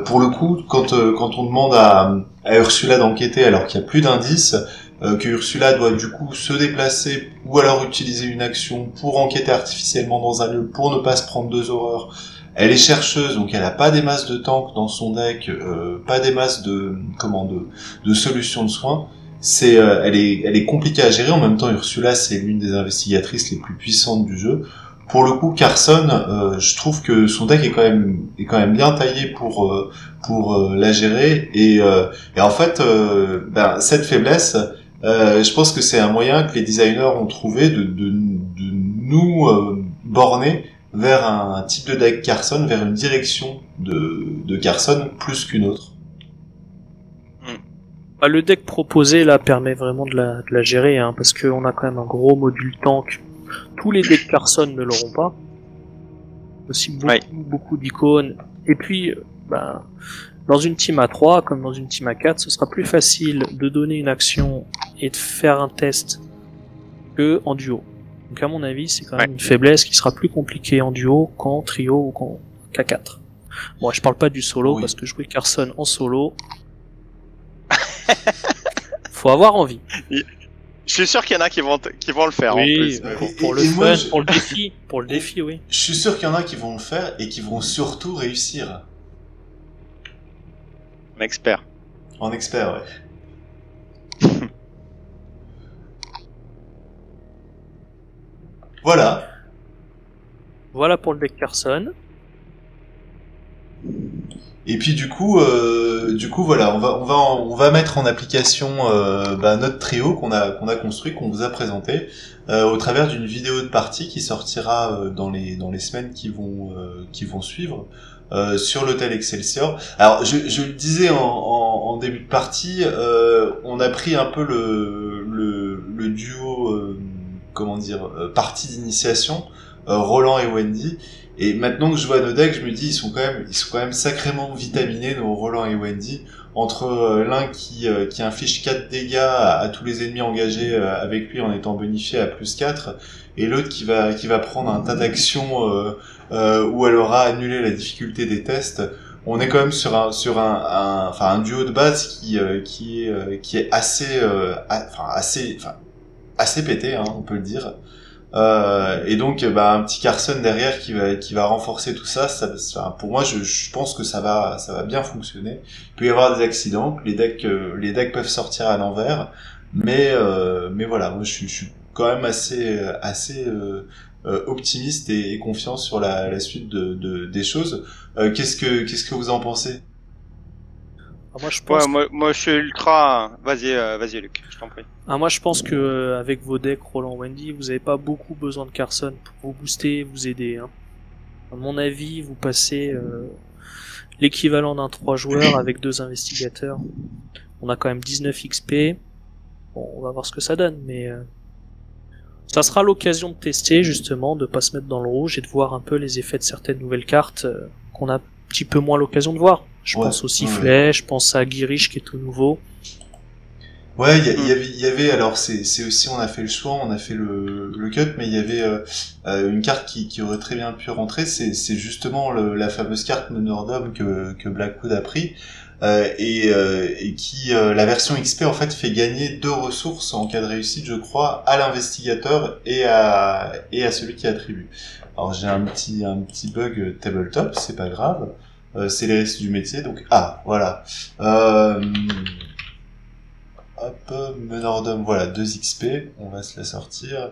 Pour le coup, quand on demande à Ursula d'enquêter alors qu'il y a plus d'indices, que Ursula doit du coup se déplacer ou alors utiliser une action pour enquêter artificiellement dans un lieu pour ne pas se prendre deux horreurs. Elle est chercheuse, donc elle a pas des masses de tanks dans son deck, pas des masses de solutions de soins. Elle est compliquée à gérer. En même temps, Ursula, c'est l'une des investigatrices les plus puissantes du jeu. Pour le coup, Carson, je trouve que son deck est quand même bien taillé pour la gérer. Et en fait, cette faiblesse, je pense que c'est un moyen que les designers ont trouvé de nous borner vers un type de deck Carson, vers une direction de Carson plus qu'une autre. Le deck proposé là permet vraiment de la gérer, hein, parce qu'on a quand même un gros module tank. Tous les decks Carson ne l'auront pas. Aussi beaucoup d'icônes. Et puis, dans une team à 3, comme dans une team à 4, ce sera plus facile de donner une action et de faire un test que en duo. Donc à mon avis, c'est quand même une faiblesse qui sera plus compliquée en duo qu'en trio ou qu'à 4. Bon, je parle pas du solo, parce que jouer Carson en solo, faut avoir envie. Je suis sûr qu'il y en a qui vont le faire en plus. Pour le fun, pour le défi, oui. Je suis sûr qu'il y en a qui vont le faire et qui vont surtout réussir. En expert. En expert, ouais. Voilà. Voilà pour le deck Carson. Et puis du coup voilà, on va mettre en application notre trio qu'on a construit, qu'on vous a présenté au travers d'une vidéo de partie qui sortira dans les semaines qui vont suivre sur l'hôtel Excelsior. Alors je le disais en début de partie, on a pris un peu le duo partie d'initiation, Roland et Wendy. Et maintenant que je vois nos decks, je me dis ils sont quand même sacrément vitaminés, nos Roland et Wendy, entre l'un qui inflige 4 dégâts à tous les ennemis engagés avec lui en étant bonifié à plus 4, et l'autre qui va prendre un tas d'actions où elle aura annulé la difficulté des tests. On est quand même sur un duo de base qui est assez pété, hein, on peut le dire. Et donc un petit Carson derrière qui va renforcer tout ça, pour moi je pense que ça va bien fonctionner. Il peut y avoir des accidents, les decks peuvent sortir à l'envers, mais voilà, moi je suis quand même assez optimiste et confiant sur la suite des choses. Qu'est-ce que vous en pensez? Moi je pense moi je suis ultra. Vas-y Luc, je t'en prie. Moi je pense que avec vos decks Roland Wendy, vous avez pas beaucoup besoin de Carson pour vous booster, vous aider. Hein. À mon avis, vous passez l'équivalent d'un 3 joueurs avec 2 investigateurs. On a quand même 19 XP. Bon, on va voir ce que ça donne, mais ça sera l'occasion de tester justement, de pas se mettre dans le rouge et de voir un peu les effets de certaines nouvelles cartes qu'on a un petit peu moins l'occasion de voir. Je pense au sifflet, je pense à Guirish qui est tout nouveau. Ouais, il y avait alors c'est aussi on a fait le choix, on a fait le cut, mais il y avait une carte qui aurait très bien pu rentrer, c'est justement la fameuse carte Menordum que Blackwood a pris et qui la version XP en fait fait gagner 2 ressources en cas de réussite, je crois, à l'investigateur et à celui qui attribue. Alors j'ai un petit bug tabletop, c'est pas grave. C'est les risques du métier, donc voilà. Hop, Menordum, voilà, 2 XP, on va se la sortir.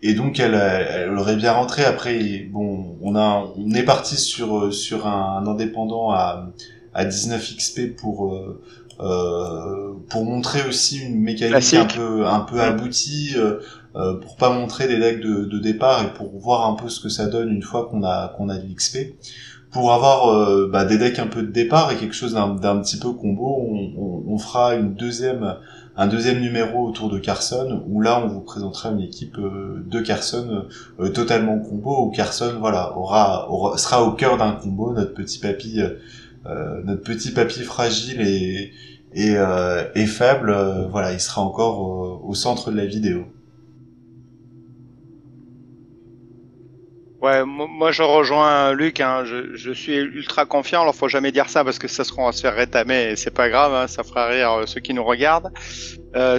Et donc elle aurait bien rentré. Après, bon, on est parti sur un indépendant à 19 XP pour montrer aussi une mécanique un peu aboutie. pour pas montrer des decks de départ et pour voir un peu ce que ça donne une fois qu'on a de l'XP. Pour avoir des decks un peu de départ et quelque chose d'un petit peu combo, on fera un deuxième numéro autour de Carson, où là on vous présentera une équipe de Carson totalement combo, où Carson sera au cœur d'un combo, notre petit papy fragile et faible, il sera encore au centre de la vidéo. Ouais, moi je rejoins Luc, hein, je suis ultra confiant, alors faut jamais dire ça parce que ça on va se faire rétamer et c'est pas grave, hein, ça fera rire ceux qui nous regardent,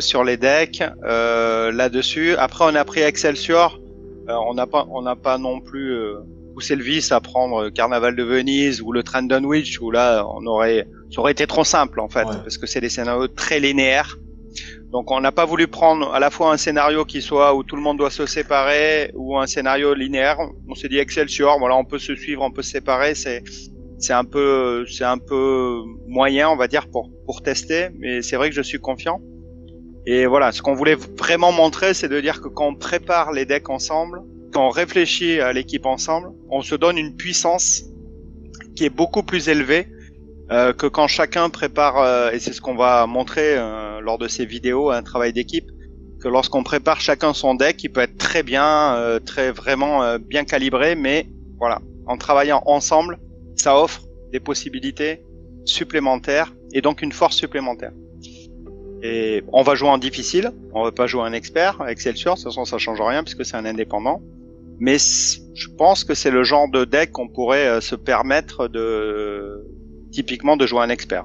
sur les decks, là-dessus. Après on a pris Excelsior, on n'a pas non plus poussé le vice à prendre Carnaval de Venise ou le Trandon Witch, où là ça aurait été trop simple en fait, parce que c'est des scénarios très linéaires. Donc on n'a pas voulu prendre à la fois un scénario qui soit où tout le monde doit se séparer ou un scénario linéaire. On s'est dit Excelsior, voilà, on peut se suivre, on peut se séparer, c'est un peu moyen, on va dire, pour tester, mais c'est vrai que je suis confiant. Et voilà, ce qu'on voulait vraiment montrer, c'est de dire que quand on prépare les decks ensemble, quand on réfléchit à l'équipe ensemble, on se donne une puissance qui est beaucoup plus élevée que quand chacun prépare, et c'est ce qu'on va montrer lors de ces vidéos, un travail d'équipe, que lorsqu'on prépare chacun son deck, il peut être très bien, vraiment bien calibré, mais voilà, en travaillant ensemble, ça offre des possibilités supplémentaires et donc une force supplémentaire. Et on va jouer en difficile, on va pas jouer un expert, Excelsior, de toute façon ça change rien puisque c'est un indépendant, mais je pense que c'est le genre de deck qu'on pourrait se permettre typiquement de jouer un expert.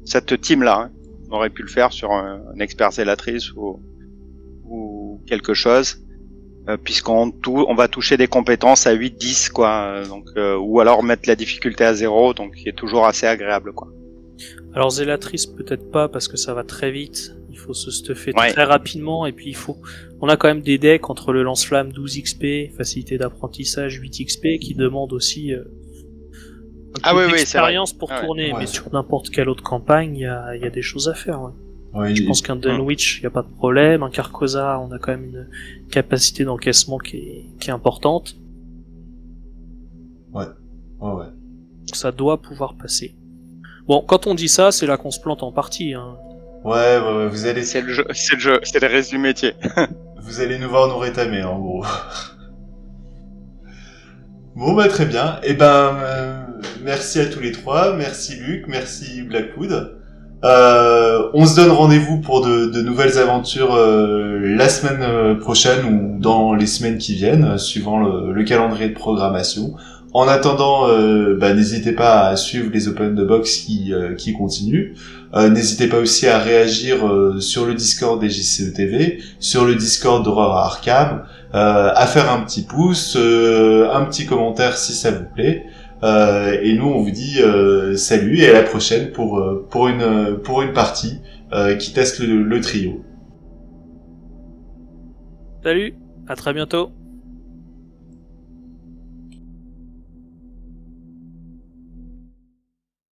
Cette team-là, hein, on aurait pu le faire sur un expert zélatrice ou quelque chose, puisqu'on va toucher des compétences à 8-10, quoi, donc, ou alors mettre la difficulté à 0, donc qui est toujours assez agréable, quoi. Alors zélatrice peut-être pas, parce que ça va très vite, il faut se stuffer très rapidement, et puis on a quand même des decks entre le lance-flamme 12 XP, facilité d'apprentissage 8 XP, qui demandent aussi un peu d'expérience pour tourner, mais sur n'importe quelle autre campagne, il y a des choses à faire. Je pense qu'un Dunwich, il n'y a pas de problème. Un Carcosa, on a quand même une capacité d'encaissement qui est importante. Ouais. Ça doit pouvoir passer. Bon, quand on dit ça, c'est là qu'on se plante en partie. Hein. Ouais, vous allez... C'est le jeu, c'est le reste du métier. Vous allez nous voir nous rétamer, en gros. Bon, très bien. Merci à tous les trois. Merci Luc, merci Blackwood. On se donne rendez-vous pour de nouvelles aventures la semaine prochaine ou dans les semaines qui viennent, suivant le calendrier de programmation. En attendant, n'hésitez pas à suivre les Open the Box qui continuent. N'hésitez pas aussi à réagir sur le Discord des JCE TV, sur le Discord d'Aurora Arkham, à faire un petit pouce, un petit commentaire si ça vous plaît. Et nous on vous dit salut et à la prochaine pour une partie qui teste le trio. Salut, à très bientôt.